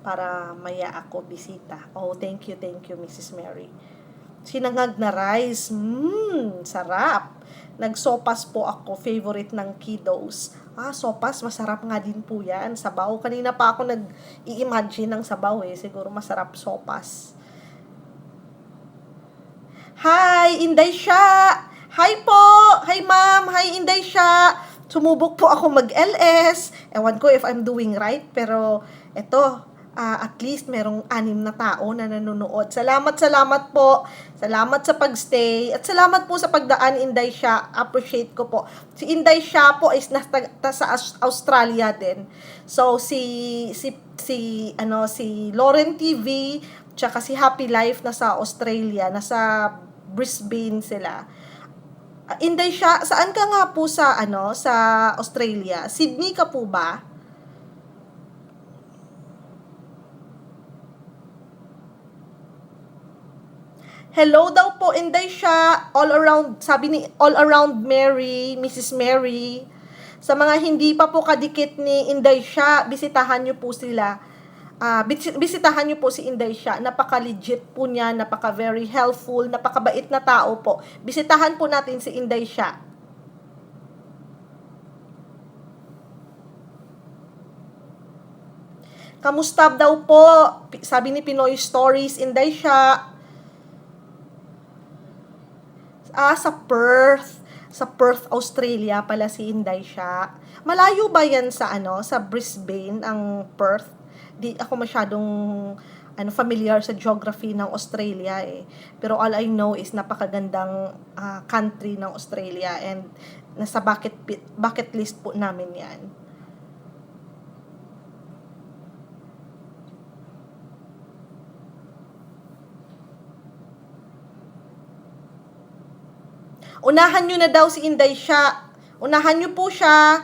para maya ako bisita. Oh, thank you, Mrs. Mary. Sinangag na rice. Sarap. Nagsopas po ako. Favorite ng kiddos. Sopas. Masarap nga din po yan. Sabaw. Kanina pa ako nag-i-imagine ng sabaw Siguro masarap sopas. Hi, Inday siya. Hi po. Hi, ma'am. Hi, Inday siya. Sumubok po ako mag-LS. Ewan ko if I'm doing right. Pero, eto, at least merong 6 na tao na nanonood. Salamat po. Salamat sa pagstay. At salamat po sa pagdaan, Inday Sha. Appreciate ko po. Si Inday Sha po is sa Australia din. So, si Lauren TV, tsaka si Happy Life nasa Australia, nasa Brisbane sila. Inday Sha, saan ka nga po sa Australia? Sydney ka po ba? Hello daw po, Inday Sha. All around, sabi ni all around Mary, Mrs. Mary. Sa mga hindi pa po kadikit ni Inday Sha, bisitahan niyo po sila. Bisitahan niyo po si Inday Sha. Napaka-legit po niya, napaka-very helpful, napakabait na tao po. Bisitahan po natin si Inday Sha. Kamusta daw po? Sabi ni Pinoy Stories, Inday Sha. Sa Perth. Sa Perth, Australia pala si Inday Sha. Malayo ba yan sa Brisbane, ang Perth? Di ako masyadong familiar sa geography ng Australia eh. Pero all I know is napakagandang country ng Australia and nasa bucket list po namin yan. Unahan nyo na daw si Inday Sha. Unahan nyo po siya.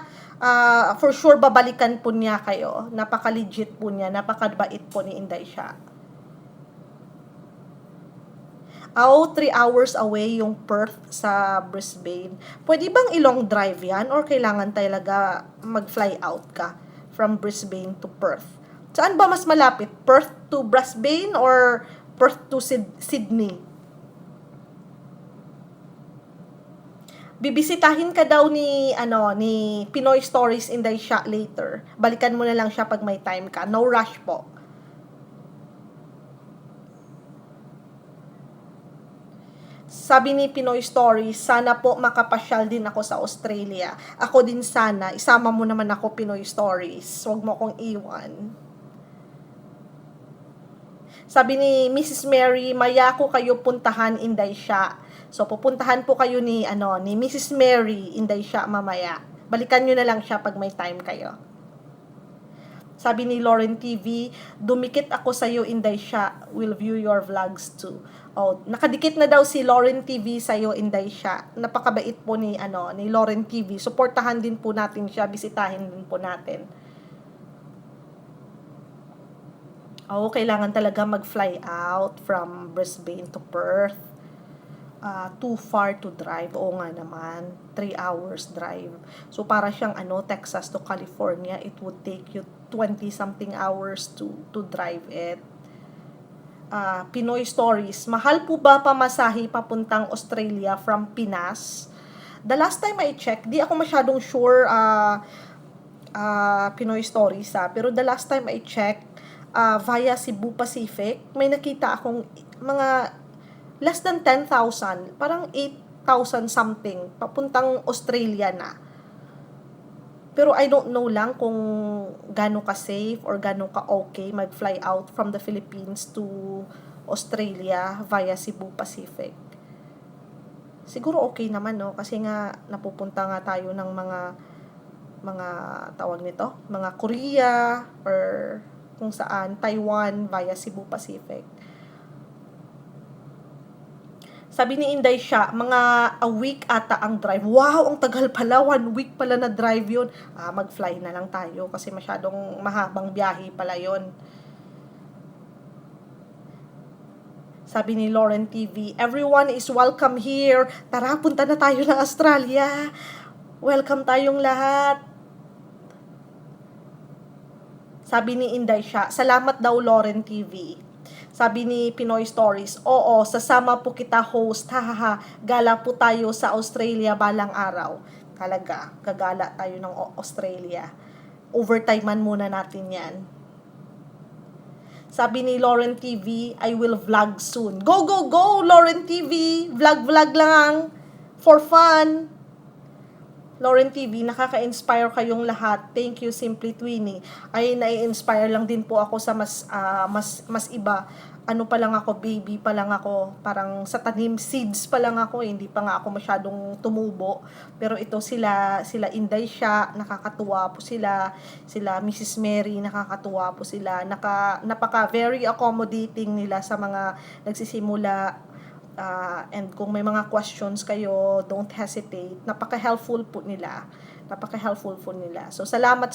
For sure, babalikan po niya kayo. Napaka-legit po niya. Napakabait po ni Inday Sha. 3 hours away yung Perth sa Brisbane. Pwede bang ilong drive yan? Or kailangan talaga mag-fly out ka from Brisbane to Perth? Saan ba mas malapit? Perth to Brisbane or Perth to Sydney? Bibisitahin ka daw ni Pinoy Stories Inday Sha later. Balikan mo na lang siya pag may time ka. No rush po. Sabi ni Pinoy Stories, sana po makapasyal din ako sa Australia. Ako din sana. Isama mo naman ako, Pinoy Stories. Huwag mo akong iwan. Sabi ni Mrs. Mary, maya ko kayo puntahan, Inday Sha. So, pupuntahan po kayo ni Mrs. Mary, Inday Sha, mamaya. Balikan nyo na lang siya pag may time kayo. Sabi ni Lauren TV, dumikit ako sa'yo, Inday Sha. Will view your vlogs too. Oh, nakadikit na daw si Lauren TV sa'yo, Inday Sha. Napakabait po ni Lauren TV. Suportahan din po natin siya, bisitahin din po natin. Kailangan talaga mag-fly out from Brisbane to Perth. Too far to drive. Oo nga naman. 3 hours drive. So, para siyang Texas to California, it would take you 20-something hours to drive it. Pinoy Stories. Mahal po ba pamasahe papuntang Australia from Pinas? The last time I checked, di ako masyadong sure Pinoy Stories pero the last time I checked, via Cebu Pacific, may nakita akong mga less than 10,000, parang 8,000 something, papuntang Australia na. Pero I don't know lang kung gano'n ka safe or gano'n ka okay mag-fly out from the Philippines to Australia via Cebu Pacific. Siguro okay naman, no? Kasi nga napupunta nga tayo ng mga tawag nito, mga Korea or kung saan, Taiwan via Cebu Pacific. Sabi ni Inday Sha, mga a week ata ang drive. Wow, ang tagal pala. 1 week pala na drive yun. Mag-fly na lang tayo kasi masyadong mahabang biyahe pala yun. Sabi ni Lauren TV, everyone is welcome here. Tara, punta na tayo ng Australia. Welcome tayong lahat. Sabi ni Inday Sha, salamat daw Lauren TV. Sabi ni Pinoy Stories, oo, sasama po kita host, hahaha, gala po tayo sa Australia balang araw. Talaga, gagala tayo ng Australia. Overtimean muna natin yan. Sabi ni Lauren TV, I will vlog soon. Go, go, go, Lauren TV! Vlog lang, for fun. Lauren TV, nakaka-inspire kayong lahat. Thank you, Simply Twinnie. Ay, nai-inspire lang din po ako sa mas iba. Ano pa lang ako, baby pa lang ako. Parang sa tanim, seeds pa lang ako. Hindi pa nga ako masyadong tumubo. Pero ito sila Inday siya, nakakatuwa po sila. Sila Mrs. Mary, nakakatuwa po sila. Napaka very accommodating nila sa mga nagsisimula. And kung may mga questions kayo, don't hesitate. Napaka-helpful po nila. Napaka-helpful po nila. So, salamat.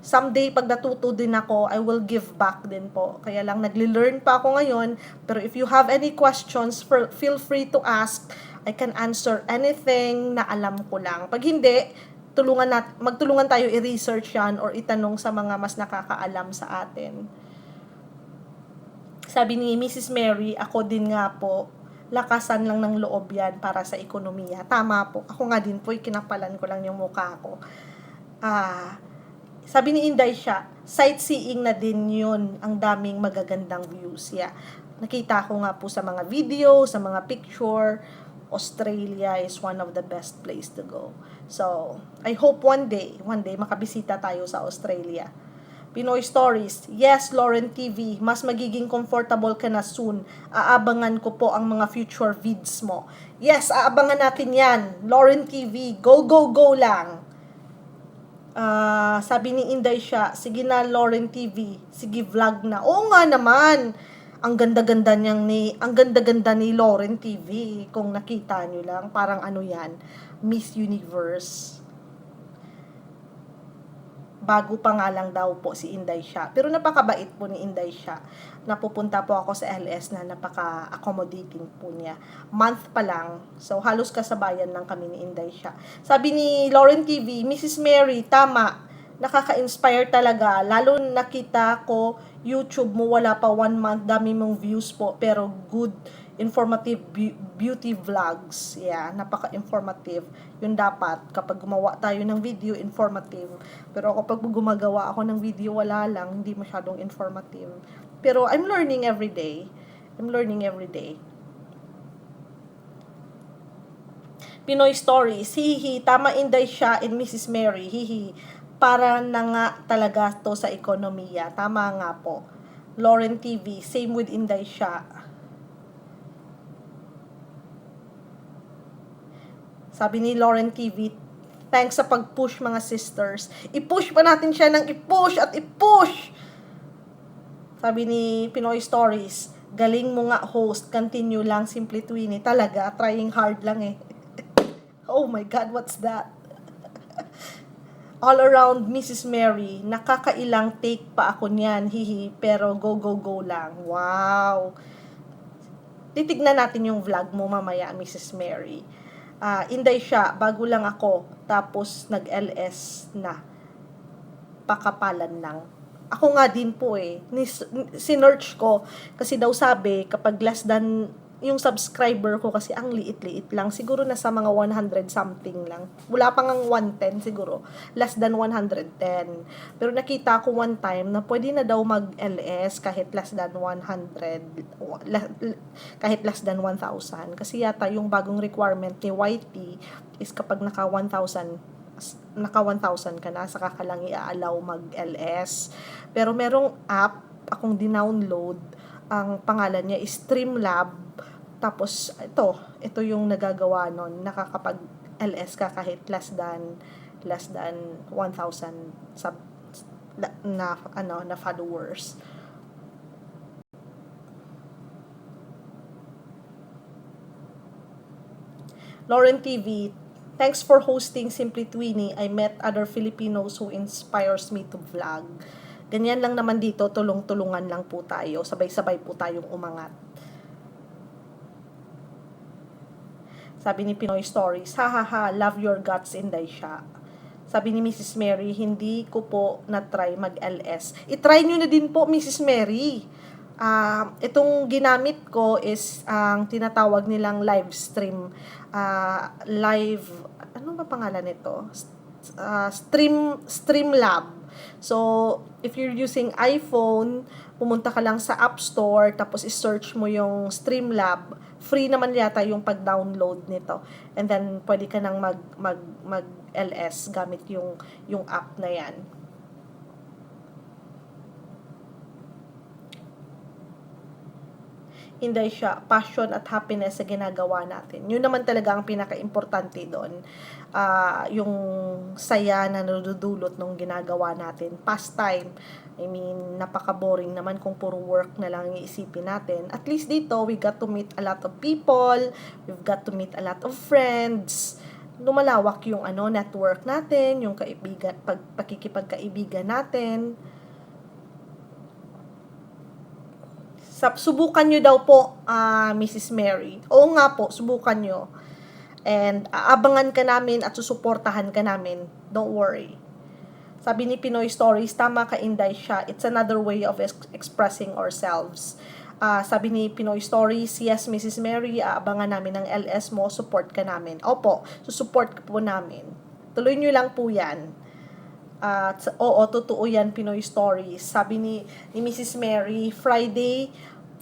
Someday, pag natuto din ako, I will give back din po. Kaya lang, nagli-learn pa ako ngayon. Pero if you have any questions, feel free to ask. I can answer anything na alam ko lang. Pag hindi, magtulungan tayo i-research yan or itanong sa mga mas nakakaalam sa atin. Sabi ni Mrs. Mary, ako din nga po, lakasan lang ng loob yan para sa ekonomiya. Tama po. Ako nga din po, kinapalan ko lang yung mukha ko. Sabi ni Inday siya, sightseeing na din yun. Ang daming magagandang views. Yeah. Nakita ko nga po sa mga video, sa mga picture, Australia is one of the best place to go. So, I hope one day, makabisita tayo sa Australia. Pinoy Stories. Yes, Lauren TV. Mas magiging comfortable ka na soon. Aabangan ko po ang mga future vids mo. Yes, aabangan natin yan. Lauren TV. Go, go, go lang. Sabi ni Inday siya, sige na Lauren TV. Sige, vlog na. Oo nga naman. Ang ganda-ganda ni Lauren TV. Kung nakita nyo lang, parang ano yan, Miss Universe. Bago pa nga lang daw po si Inday siya. Pero napakabait po ni Inday siya. Napupunta po ako sa LS na napaka-accommodating po niya. Month pa lang. So, halos kasabayan lang kami ni Inday siya. Sabi ni Lauren TV, Mrs. Mary, tama. Nakaka-inspire talaga. Lalo nakita ko, YouTube mo, wala pa 1 month. Dami mong views po. Pero good, informative beauty vlogs. Yeah, napaka-informative. Yun dapat. Kapag gumawa tayo ng video, informative. Pero kapag gumagawa ako ng video, wala lang. Hindi masyadong informative. Pero I'm learning every day. Pinoy Stories. Hihi. Tama Inday siya and Mrs. Mary. Hihi. Para na nga talaga to sa ekonomiya. Tama nga po. Lauren TV. Same with Inday siya. Sabi ni Lauren TV, thanks sa pag-push mga sisters. I-push pa natin siya ng i-push at i-push. Sabi ni Pinoy Stories, galing mo nga host, continue lang, Simply Twinnie. Talaga, trying hard lang eh. Oh my God, what's that? All around Mrs. Mary, nakakailang take pa ako niyan, hihi, pero go, go, go lang. Wow. Titignan natin yung vlog mo mamaya, Mrs. Mary. Inday siya, bago lang ako, tapos nag-LS na. Pakapalan lang. Ako nga din po eh, sinearch ko, kasi daw sabi, kapag less than, yung subscriber ko kasi ang liit-liit lang, siguro nasa mga 100 something lang. Wala pang ang 110 siguro, less than 110. Pero nakita ko one time na pwede na daw mag-LS kahit less than 100, kahit less than 1,000. Kasi yata yung bagong requirement ni YT is kapag naka 1,000 ka na, saka ka lang i-allow mag-LS. Pero merong app akong dinownload, ang pangalan niya is Streamlab. Tapos ito yung nagagawa nun, nakakapag LS ka kahit less than 1,000 na followers. Lauren TV, thanks for hosting Simply Twinnie. I met other Filipinos who inspires me to vlog. Ganyan lang naman dito, tulong-tulungan lang po tayo. Sabay-sabay po tayong umangat. Sabi ni Pinoy Stories, ha, love your guts, Inday siya. Sabi ni Mrs. Mary, hindi ko po na-try mag-LS. I-try nyo na din po, Mrs. Mary. Itong ginamit ko is ang tinatawag nilang live stream. Ano ba pangalan nito? Streamlab. So, if you're using iPhone, pumunta ka lang sa App Store, tapos i-search mo yung Streamlab. Free naman yata yung pag-download nito. And then, pwede ka nang mag-LS gamit yung app na yan. Hindi siya passion at happiness sa ginagawa natin. Yun naman talaga ang pinaka-importante doon. Yung saya na nadudulot ng ginagawa natin. Pastime. I mean, napaka-boring naman kung puro work na lang iisipin natin. At least dito, we got to meet a lot of people. We've got to meet a lot of friends. Lumalawak yung network natin, yung pakikipagkaibigan natin. Subukan nyo daw po, Mrs. Mary. Oo nga po, subukan nyo. And aabangan ka namin at susuportahan ka namin. Don't worry. Sabi ni Pinoy Stories, tama ka, Inday siya. It's another way of expressing ourselves. Sabi ni Pinoy Stories, yes, Mrs. Mary, aabangan namin ng LS mo, support ka namin. Opo, susupport ka po namin. Tuloy nyo lang po yan. Oo, totoo yan, Pinoy Stories. Sabi ni Mrs. Mary, Friday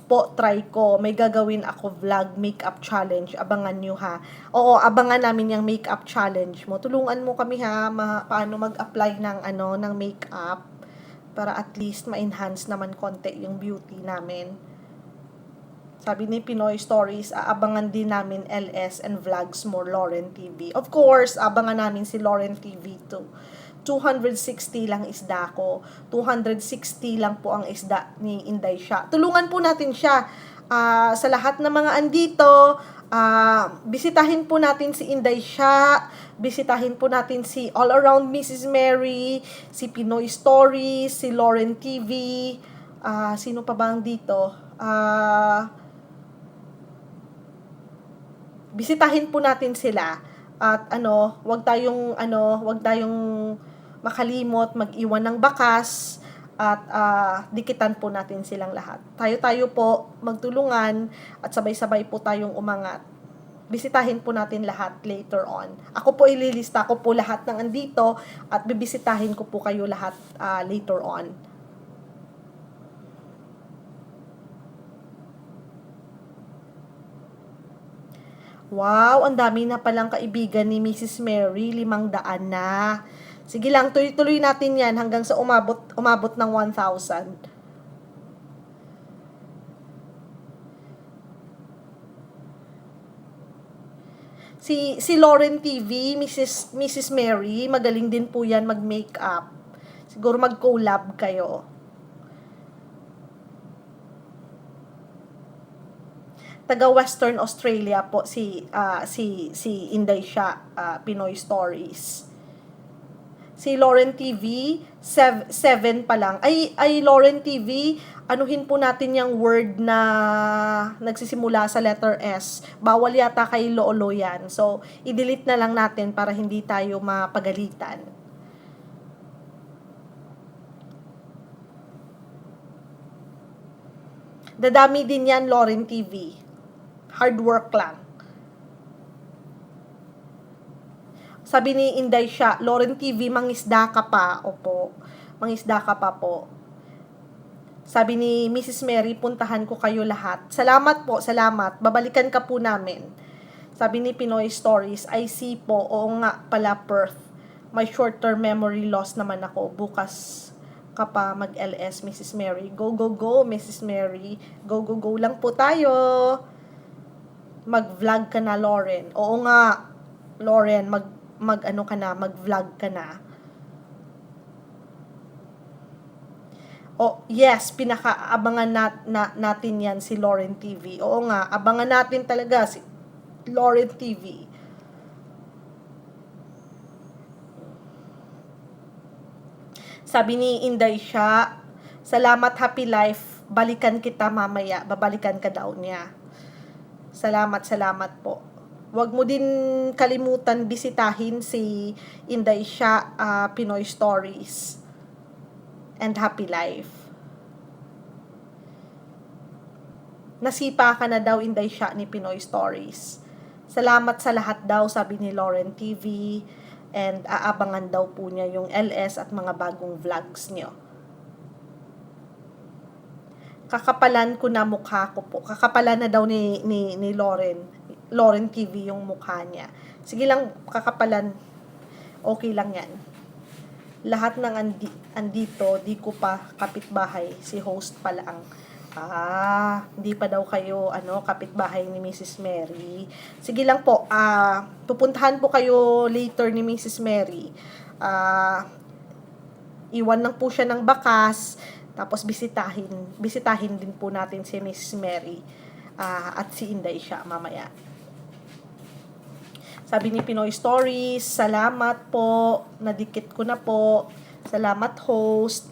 po, try ko. May gagawin ako vlog, makeup challenge. Abangan nyo ha. Oo, abangan namin yung makeup challenge mo. Tulungan mo kami ha, paano mag-apply ng makeup para at least ma-enhance naman konti yung beauty namin. Sabi ni Pinoy Stories, aabangan din namin LS and vlogs mo, Lauren TV. Of course, abangan namin si Lauren TV too. 260 lang isda ko. 260 lang po ang isda ni Inday siya. Tulungan po natin siya. Sa lahat ng mga andito, bisitahin po natin si Inday siya. Bisitahin po natin si All Around Mrs. Mary, si Pinoy Stories, si Lauren TV. Sino pa ba ang dito? Bisitahin po natin sila. At wag tayong makalimot, mag-iwan ng bakas, at dikitan po natin silang lahat. Tayo po magtulungan at sabay-sabay po tayong umangat. Bisitahin po natin lahat later on. Ako po ililista ko po lahat ng andito at bibisitahin ko po kayo lahat later on. Wow, ang dami na palang kaibigan ni Mrs. Mary, 500 na. Sige lang, tuloy-tuloy natin yan hanggang sa umabot ng 1,000. Si Lauren TV, Mrs. Mary, magaling din po yan mag-makeup. Siguro mag-collab kayo. Taga Western Australia po si Inday siya, Pinoy Stories. Si Lauren TV, 7 pa lang. Ay Lauren TV, anuhin po natin yung word na nagsisimula sa letter S. Bawal yata kay Lolo yan. So, i-delete na lang natin para hindi tayo mapagalitan. Dadami din yan, Lauren TV. Hard work lang. Sabi ni Inday siya, Lauren TV, mangisda ka pa. Opo, mangisda ka pa po. Sabi ni Mrs. Mary, puntahan ko kayo lahat. Salamat po, salamat. Babalikan ka po namin. Sabi ni Pinoy Stories, I see po, oo nga pala Perth. May short-term memory loss naman ako. Bukas ka pa mag-LS, Mrs. Mary. Go, go, go, Mrs. Mary. Go, go, go lang po tayo. Mag-vlog ka na, Lauren. Oo nga, Lauren, mag-vlog ka na. Oh, yes, pinaka-abangan natin yan si Lauren TV. Oo nga, abangan natin talaga si Lauren TV. Sabi ni Inday siya, salamat, happy life, balikan kita mamaya. Babalikan ka daw niya. Salamat po. Huwag mo din kalimutan bisitahin si Inday siya, Pinoy Stories and Happy Life. Nasipa ka na daw, Inday siya ni Pinoy Stories. Salamat sa lahat daw, sabi ni Lauren TV, and aabangan daw po niya yung LS at mga bagong vlogs niyo. Kakapalan ko na mukha ko po. Kakapalan na daw ni Lauren TV yung mukha niya. Sige lang, kakapalan. Okay lang yan. Lahat ng andito, di ko pa kapitbahay, si host pa lang. Hindi pa daw kayo kapitbahay ni Mrs. Mary. Sige lang po, pupuntahan po kayo later ni Mrs. Mary. Iwan lang po siya ng bakas, tapos bisitahin din po natin si Mrs. Mary. At si Inday siya mamaya. Sabi ni Pinoy Stories, salamat po, nadikit ko na po. Salamat host.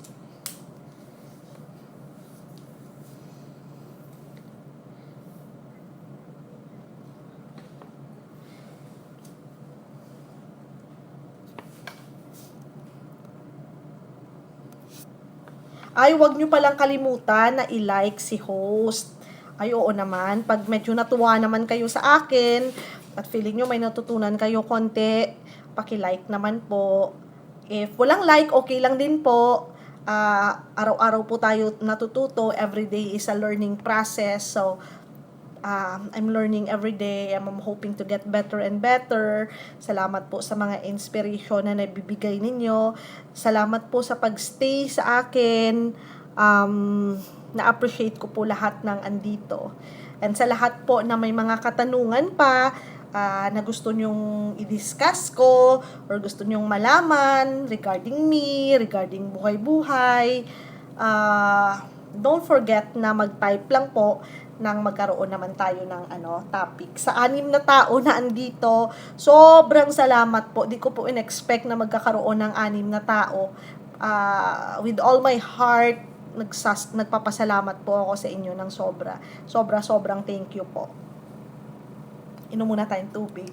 Ay, wag nyo palang kalimutan na i-like si host. Ay, oo naman. Pag medyo natuwa naman kayo sa akin, at feeling nyo may natutunan kayo konti, paki-like naman po. If walang like, okay lang din po. Araw-araw po tayo natututo. Every day is a learning process. So, I'm learning every day. I'm hoping to get better and better. Salamat po sa mga inspiration na nabibigay ninyo. Salamat po sa pagstay sa akin. Na-appreciate ko po lahat ng andito. And sa lahat po na may mga katanungan pa, na gusto nyong i-discuss ko or gusto nyong malaman regarding me, regarding buhay-buhay, don't forget na mag-type lang po nang magkaroon naman tayo ng topic. Sa 6 na tao na andito, sobrang salamat po. Di ko po in-expect na magkakaroon ng 6 na tao. With all my heart, nagpapasalamat po ako sa inyo ng sobra. Sobrang thank you po. Inom muna tayong tubig.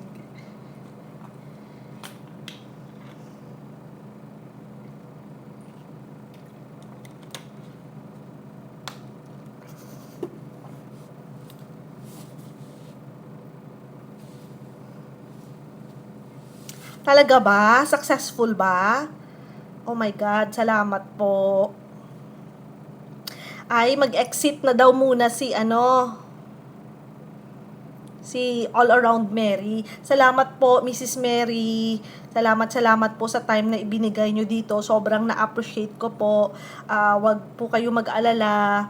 Talaga ba? Successful ba? Oh my God, salamat po. Ay, mag-exit na daw muna si All Around Mary. Salamat po, Mrs. Mary. Salamat po sa time na ibinigay nyo dito. Sobrang na-appreciate ko po. Wag po kayo mag-alala.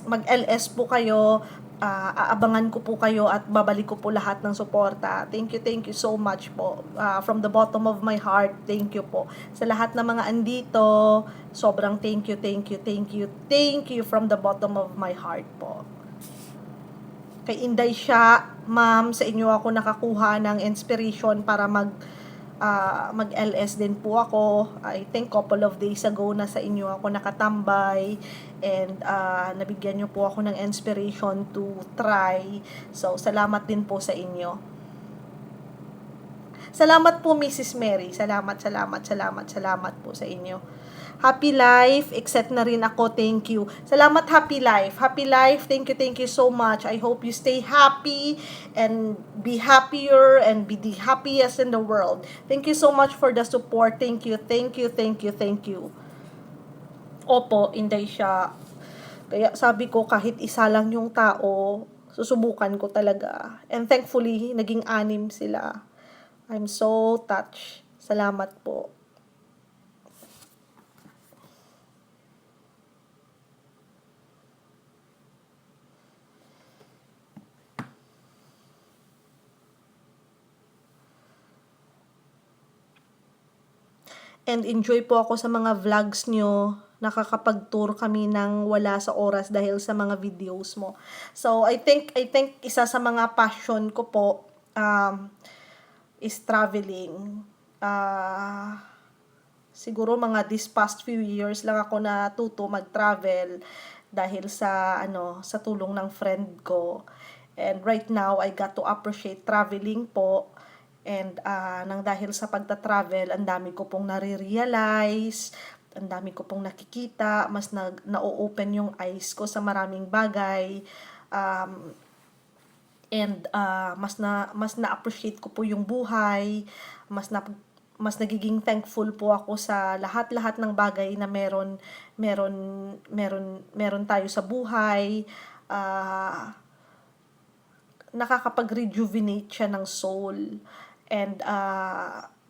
Mag-LS po kayo. Aabangan ko po kayo at babalik ko po lahat ng suporta. Thank you so much po. From the bottom of my heart, thank you po. Sa lahat ng mga andito, sobrang thank you from the bottom of my heart po. Kay Inday siya, ma'am, sa inyo ako nakakuha ng inspiration para mag-LS din po ako. I think couple of days ago na sa inyo ako nakatambay and nabigyan nyo po ako ng inspiration to try. So, salamat din po sa inyo. Salamat po, Mrs. Mary. Salamat po sa inyo. Happy Life, except na rin ako, thank you. Salamat, Happy Life. Happy Life, thank you so much. I hope you stay happy and be happier and be the happiest in the world. Thank you so much for the support. Thank you. Opo, Inday siya. Kaya sabi ko, kahit isa lang yung tao, susubukan ko talaga. And thankfully, naging 6 sila. I'm so touched. Salamat po. And enjoy po ako sa mga vlogs nyo. Nakakapag-tour kami ng wala sa oras dahil sa mga videos mo. So, I think isa sa mga passion ko po is traveling. Siguro mga this past few years lang ako natuto mag-travel dahil sa sa tulong ng friend ko. And right now, I got to appreciate traveling po. And nang dahil sa pagta-travel, ang dami ko pong nare-realize, ang dami ko pong nakikita, mas na-open yung eyes ko sa maraming bagay. And mas na-appreciate ko po yung buhay, mas nagiging thankful po ako sa lahat-lahat ng bagay na meron tayo sa buhay. Nakakapag-rejuvenate siya ng soul. And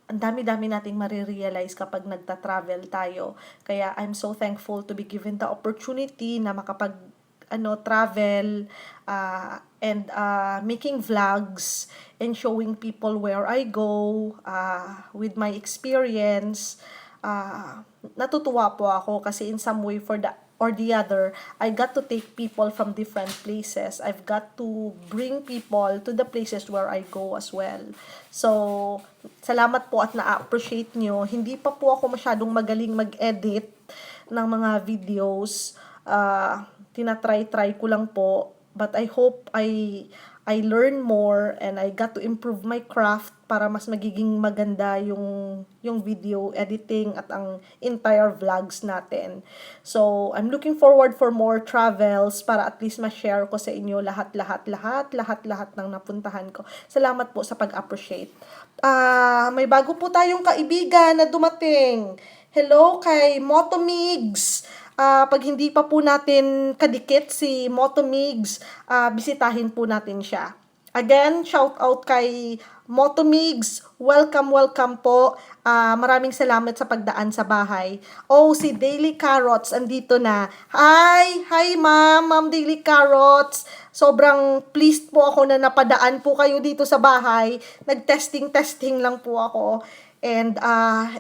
ang dami-dami nating marirealize kapag nagta-travel tayo. Kaya I'm so thankful to be given the opportunity na makapag travel and making vlogs and showing people where I go with my experience. Natutuwa po ako kasi in some way for the or the other, I got to take people from different places. I've got to bring people to the places where I go as well. So, salamat po at na-appreciate nyo. Hindi pa po ako masyadong magaling mag-edit ng mga videos. Tinatry-try ko lang po. But I hope I learn more and I got to improve my craft para mas magiging maganda yung video editing at ang entire vlogs natin. So, I'm looking forward for more travels para at least ma-share ko sa inyo lahat ng napuntahan ko. Salamat po sa pag-appreciate. May bago po tayong kaibigan na dumating. Hello kay Motomigs. Pag hindi pa po natin kadikit si Motomigs, bisitahin po natin siya. Again, shout out kay Motomigs. Welcome po. Maraming salamat sa pagdaan sa bahay. Oh, si Daily Carrots andito na. Hi Ma'am Daily Carrots. Sobrang pleased po ako na napadaan po kayo dito sa bahay. Nag-testing lang po ako. And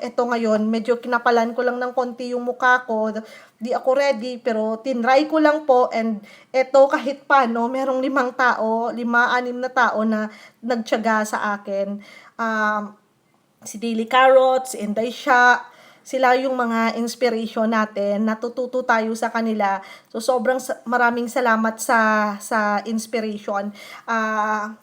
eto ngayon, medyo kinapalan ko lang ng konti yung mukha ko. Di ako ready, pero tinry ko lang po. And eto kahit paano, merong 5, 6 na tao na nagtiyaga sa akin. Si Daily Carrots, Inday Sha, sila yung mga inspiration natin. Natututo tayo sa kanila. So, sobrang maraming salamat sa inspiration.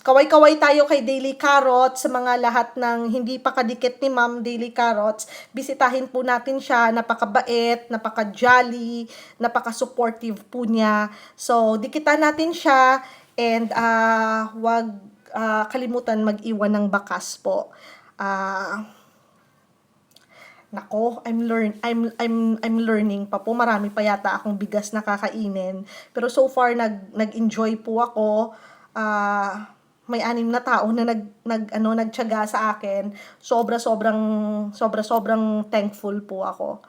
Kaway-kaway tayo kay Daily Carrots, sa mga lahat ng hindi pa kadikit ni Ma'am Daily Carrots. Bisitahin po natin siya. Napakabait, napaka-jolly, napaka-supportive po niya. So, dikitan natin siya and wag kalimutan mag-iwan ng bakas po. Nako, I'm learning pa po. Marami pa yata akong bigas na kakainin. Pero so far nag-enjoy po ako. May 6 na tao na nagtiyaga sa akin. Sobrang thankful po ako.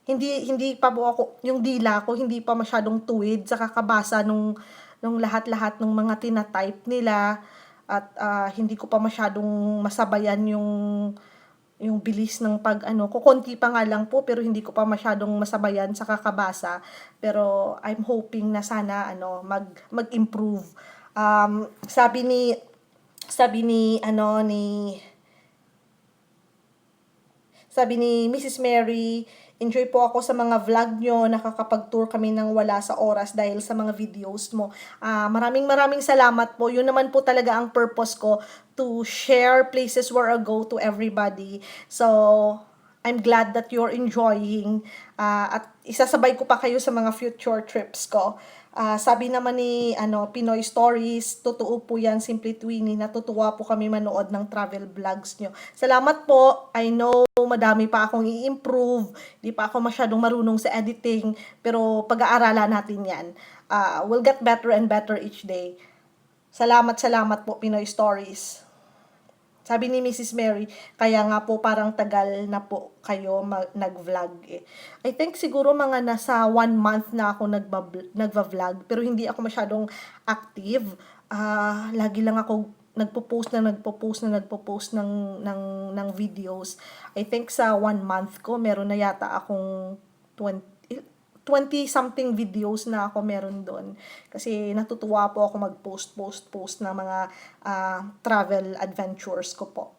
Hindi pa po ako, yung dila ko hindi pa masyadong tuwid sa kakabasa nung lahat-lahat ng mga tina-type nila at hindi ko pa masyadong masabayan yung bilis ng kukonti pa nga lang po pero hindi ko pa masyadong masabayan sa kakabasa, pero I'm hoping na sana mag-improve. Sabi ni Mrs. Mary, enjoy po ako sa mga vlog nyo, nakakapag-tour kami nang wala sa oras dahil sa mga videos mo. Maraming salamat po. Yun naman po talaga ang purpose ko, to share places where I go to everybody. So, I'm glad that you're enjoying. At isasabay ko pa kayo sa mga future trips ko. Sabi naman ni Pinoy Stories, totoo po yan, Simply Twinnie. Natutuwa po kami manood ng travel vlogs nyo. Salamat po. I know madami pa akong i-improve. Di pa ako masyadong marunong sa editing. Pero pag-aaralan natin yan. We'll get better and better each day. Salamat po, Pinoy Stories. Sabi ni Mrs. Mary, kaya nga po parang tagal na po kayo nag-vlog eh. I think siguro mga nasa 1 month na ako nagva-vlog, pero hindi ako masyadong active. Lagi lang ako nagpo-post ng videos. I think sa 1 month ko, meron na yata akong 20-something videos na ako meron doon. Kasi natutuwa po ako mag-post ng mga travel adventures ko po.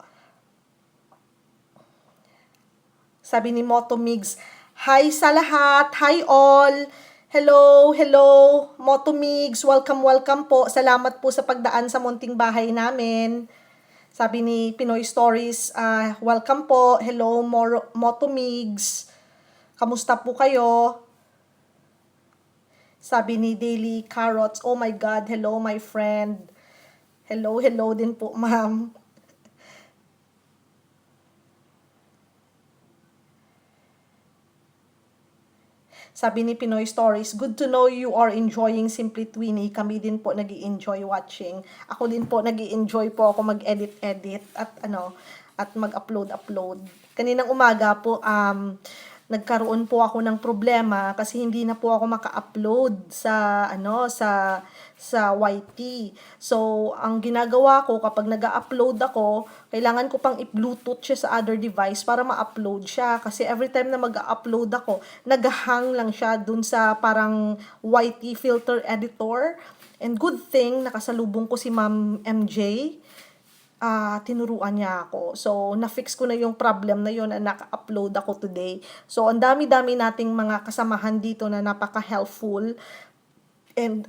Sabi ni Motomigs, hi sa lahat, hi all! Hello, Motomigs, welcome po. Salamat po sa pagdaan sa munting bahay namin. Sabi ni Pinoy Stories, welcome po. Hello, Motomigs. Kamusta po kayo? Sabi ni Daily Carrots, oh my God, hello my friend. Hello din po, ma'am. Sabi ni Pinoy Stories, good to know you are enjoying Simply Twinnie. Kami din po nag-i-enjoy watching. Ako din po nag-i-enjoy po ako mag-edit at at mag-upload. Kaninang umaga po, nagkaroon po ako ng problema kasi hindi na po ako maka-upload sa sa YT. So, ang ginagawa ko kapag nag-upload ako, kailangan ko pang i-Bluetooth siya sa other device para ma-upload siya. Kasi every time na mag-upload ako, nag-hang lang siya dun sa parang YT filter editor. And good thing, nakasalubong ko si Ma'am MJ. Tinuruan niya ako. So, na-fix ko na yung problem na yun na naka-upload ako today. So, ang dami-dami nating mga kasamahan dito na napaka-helpful. And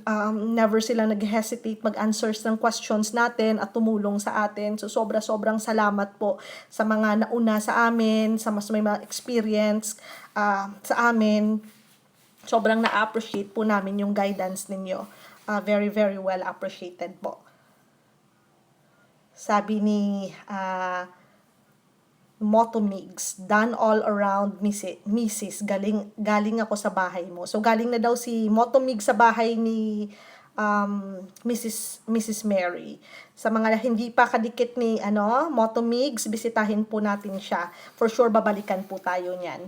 never sila nag-hesitate mag-answers ng questions natin at tumulong sa atin. So, sobrang salamat po sa mga nauna sa amin, sa mas may mga experience sa amin. Sobrang na-appreciate po namin yung guidance ninyo. Very, very well appreciated po. Sabi ni Motomigs, done all around Mrs. Galing ako sa bahay mo. So galing na daw si Motomigs sa bahay ni Mrs. Mary. Sa mga hindi pa kadikit ni Motomigs, bisitahin po natin siya. For sure babalikan po tayo niyan.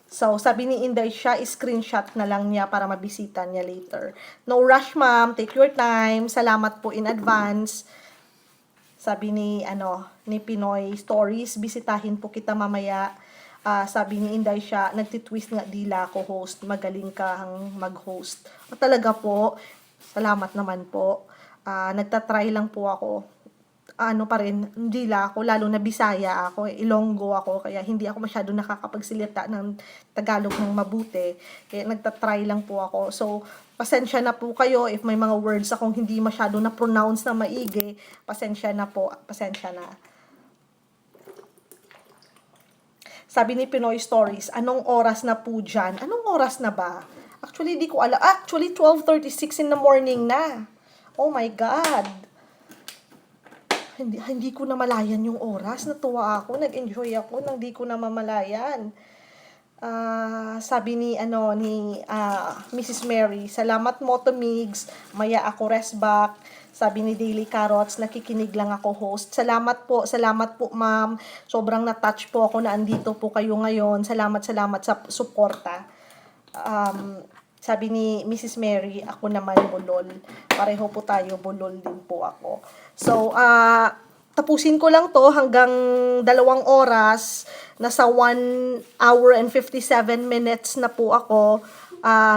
So, sabi ni Inday siya, screenshot na lang niya para mabisita niya later. No rush, ma'am. Take your time. Salamat po in advance. Sabi ni Pinoy Stories, bisitahin po kita mamaya. Sabi ni Inday siya, nagtitwist nga dila ko host, magaling kang mag-host. Talaga po, salamat naman po. Nagtatry lang po ako. Pa rin, dila ako, lalo na Bisaya ako, Ilonggo ako, kaya hindi ako masyado nakakapagsalita ng Tagalog ng mabuti. Kaya nagtatry lang po ako. So, pasensya na po kayo if may mga words akong hindi masyado na-pronounce na maigi. Pasensya na po. Pasensya na. Sabi ni Pinoy Stories, anong oras na po dyan? Anong oras na ba? Actually, di ko alam. Actually, 12:36 in the morning na. Oh my God. Hindi ko na malayan yung oras. Natuwa ako. Nag-enjoy ako. Hindi ko na mamalayan. Sabi ni Mrs. Mary, salamat Motomigs, maya ako rest back. Sabi ni Daily Carrots, nakikinig lang ako host. Salamat po ma'am. Sobrang na-touch po ako na andito po kayo ngayon. Salamat sa suporta. Sabi ni Mrs. Mary, ako naman bulol. Pareho po tayo, bulol din po ako. So, tapusin ko lang to hanggang 2 oras. Nasa 1 hour and 57 minutes na po ako.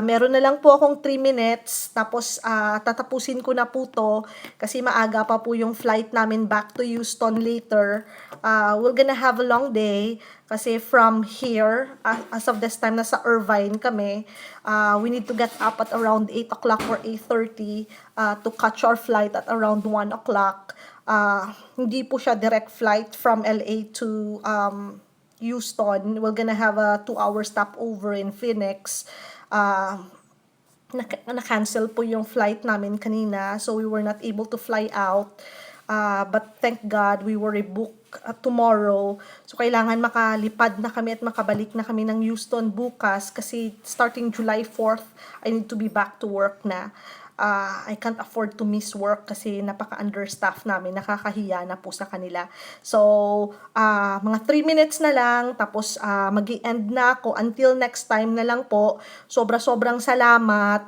Meron na lang po akong 3 minutes. Tapos, tatapusin ko na po to. Kasi maaga pa po yung flight namin back to Houston later. We're gonna have a long day. Kasi from here, as of this time, nasa Irvine kami. We need to get up at around 8 o'clock or 8:30 to catch our flight at around 1 o'clock. Hindi po siya direct flight from LA to Houston. We're gonna have a 2-hour stopover in Phoenix. Na-cancel po yung flight namin kanina, so we were not able to fly out. But thank God, we were rebooked tomorrow. So, kailangan makalipad na kami at makabalik na kami ng Houston bukas kasi starting July 4th, I need to be back to work na. I can't afford to miss work kasi napaka-understaff namin. Nakakahiya na po sa kanila. So, mga 3 minutes na lang. Tapos, mag-i-end na ako. Until next time na lang po. Sobrang salamat.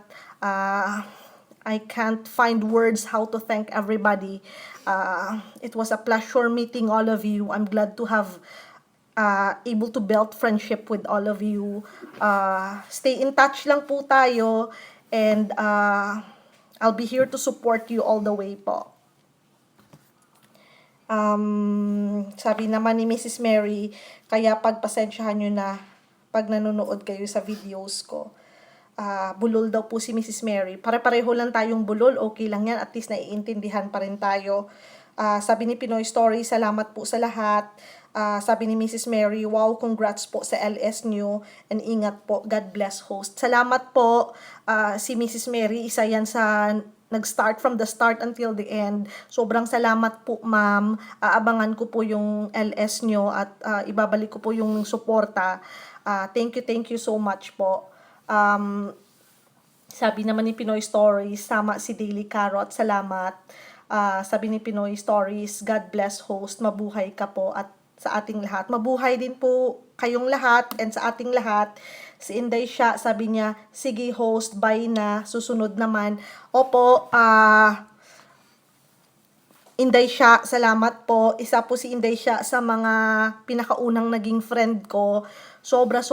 I can't find words how to thank everybody. It was a pleasure meeting all of you. I'm glad to have able to build friendship with all of you. Stay in touch lang po tayo. And I'll be here to support you all the way po. Sabi naman ni Mrs. Mary, kaya pagpasensyahan nyo na pag nanonood kayo sa videos ko. Bulol daw po si Mrs. Mary. Pare-pareho lang tayong bulol, okay lang yan. At least naiintindihan pa rin tayo. Sabi ni Pinoy Story, salamat po sa lahat. Sabi ni Mrs. Mary, wow, congrats po sa LS nyo. And ingat po, God bless host. Salamat po. Si Mrs. Mary, isa yan sa nag-start from the start until the end. Sobrang salamat po, ma'am. Aabangan ko po yung LS nyo at ibabalik ko po yung suporta. Thank you so much po. Sabi naman ni Pinoy Stories, sama si Daily Carrot, salamat. Sabi ni Pinoy Stories, God bless host, mabuhay ka po at sa ating lahat. Mabuhay din po kayong lahat and sa ating lahat. Si Inday siya, sabi niya, sige host, bye na, susunod naman. Opo, Inday siya, salamat po. Isa po si Inday siya sa mga pinakaunang naging friend ko. Sobrang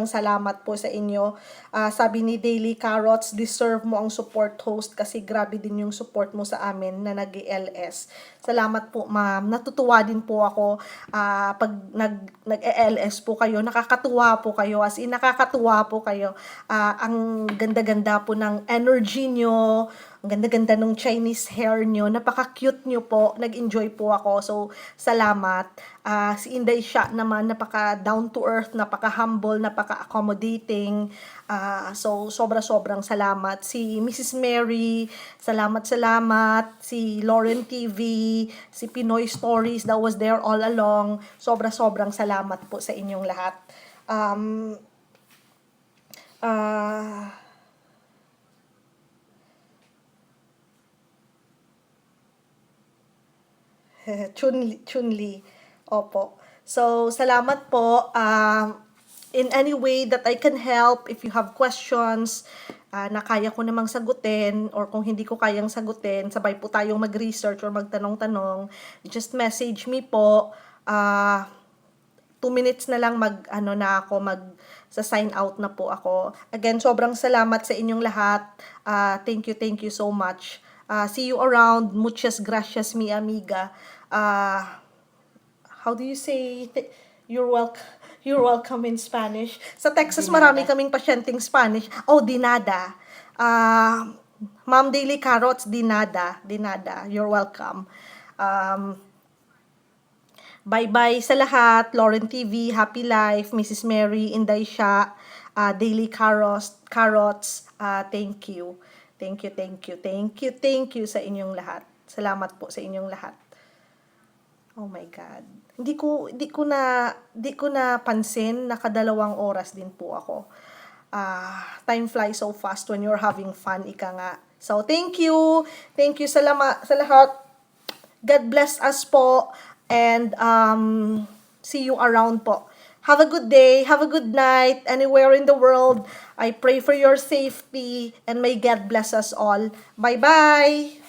salamat po sa inyo. Sabi ni Daily Carrots, deserve mo ang support host kasi grabe din yung support mo sa amin na nag-ELS. Salamat po ma'am. Natutuwa din po ako pag nag-ELS po kayo. Nakakatuwa po kayo. As in, nakakatuwa po kayo. Ang ganda-ganda po ng energy nyo. Ang ganda-ganda nung Chinese hair nyo. Napaka-cute nyo po. Nag-enjoy po ako. So, salamat. Si Inday siya naman, napaka-down to earth, napaka-humble, napaka-accommodating. So, sobrang salamat. Si Mrs. Mary, salamat. Si Lauren TV, si Pinoy Stories that was there all along. Sobrang salamat po sa inyong lahat. Chunli. Opo. So, salamat po. In any way that I can help, if you have questions na kaya ko namang sagutin, or kung hindi ko kayang sagutin, sabay po tayong mag-research or magtanong-tanong, just message me po. 2 minutes na lang sa sign out na po ako. Again, sobrang salamat sa inyong lahat. Thank you so much. See you around. Muchas gracias, mi amiga. How do you say you're welcome in Spanish? Sa Texas, marami kaming pasyenteng Spanish. Oh, dinada. Ma'am Daily Carrots, dinada. You're welcome. Bye-bye sa lahat. Lauren TV, Happy Life, Mrs. Mary, Inday Sha, Daily Carrots. Thank you sa inyong lahat. Salamat po sa inyong lahat. Oh my God. Hindi ko na pansin, nakadalawang oras din po ako. Time flies so fast when you're having fun, ika nga. So, thank you sa lahat. God bless us po. And see you around po. Have a good day, have a good night, anywhere in the world. I pray for your safety and may God bless us all. Bye-bye!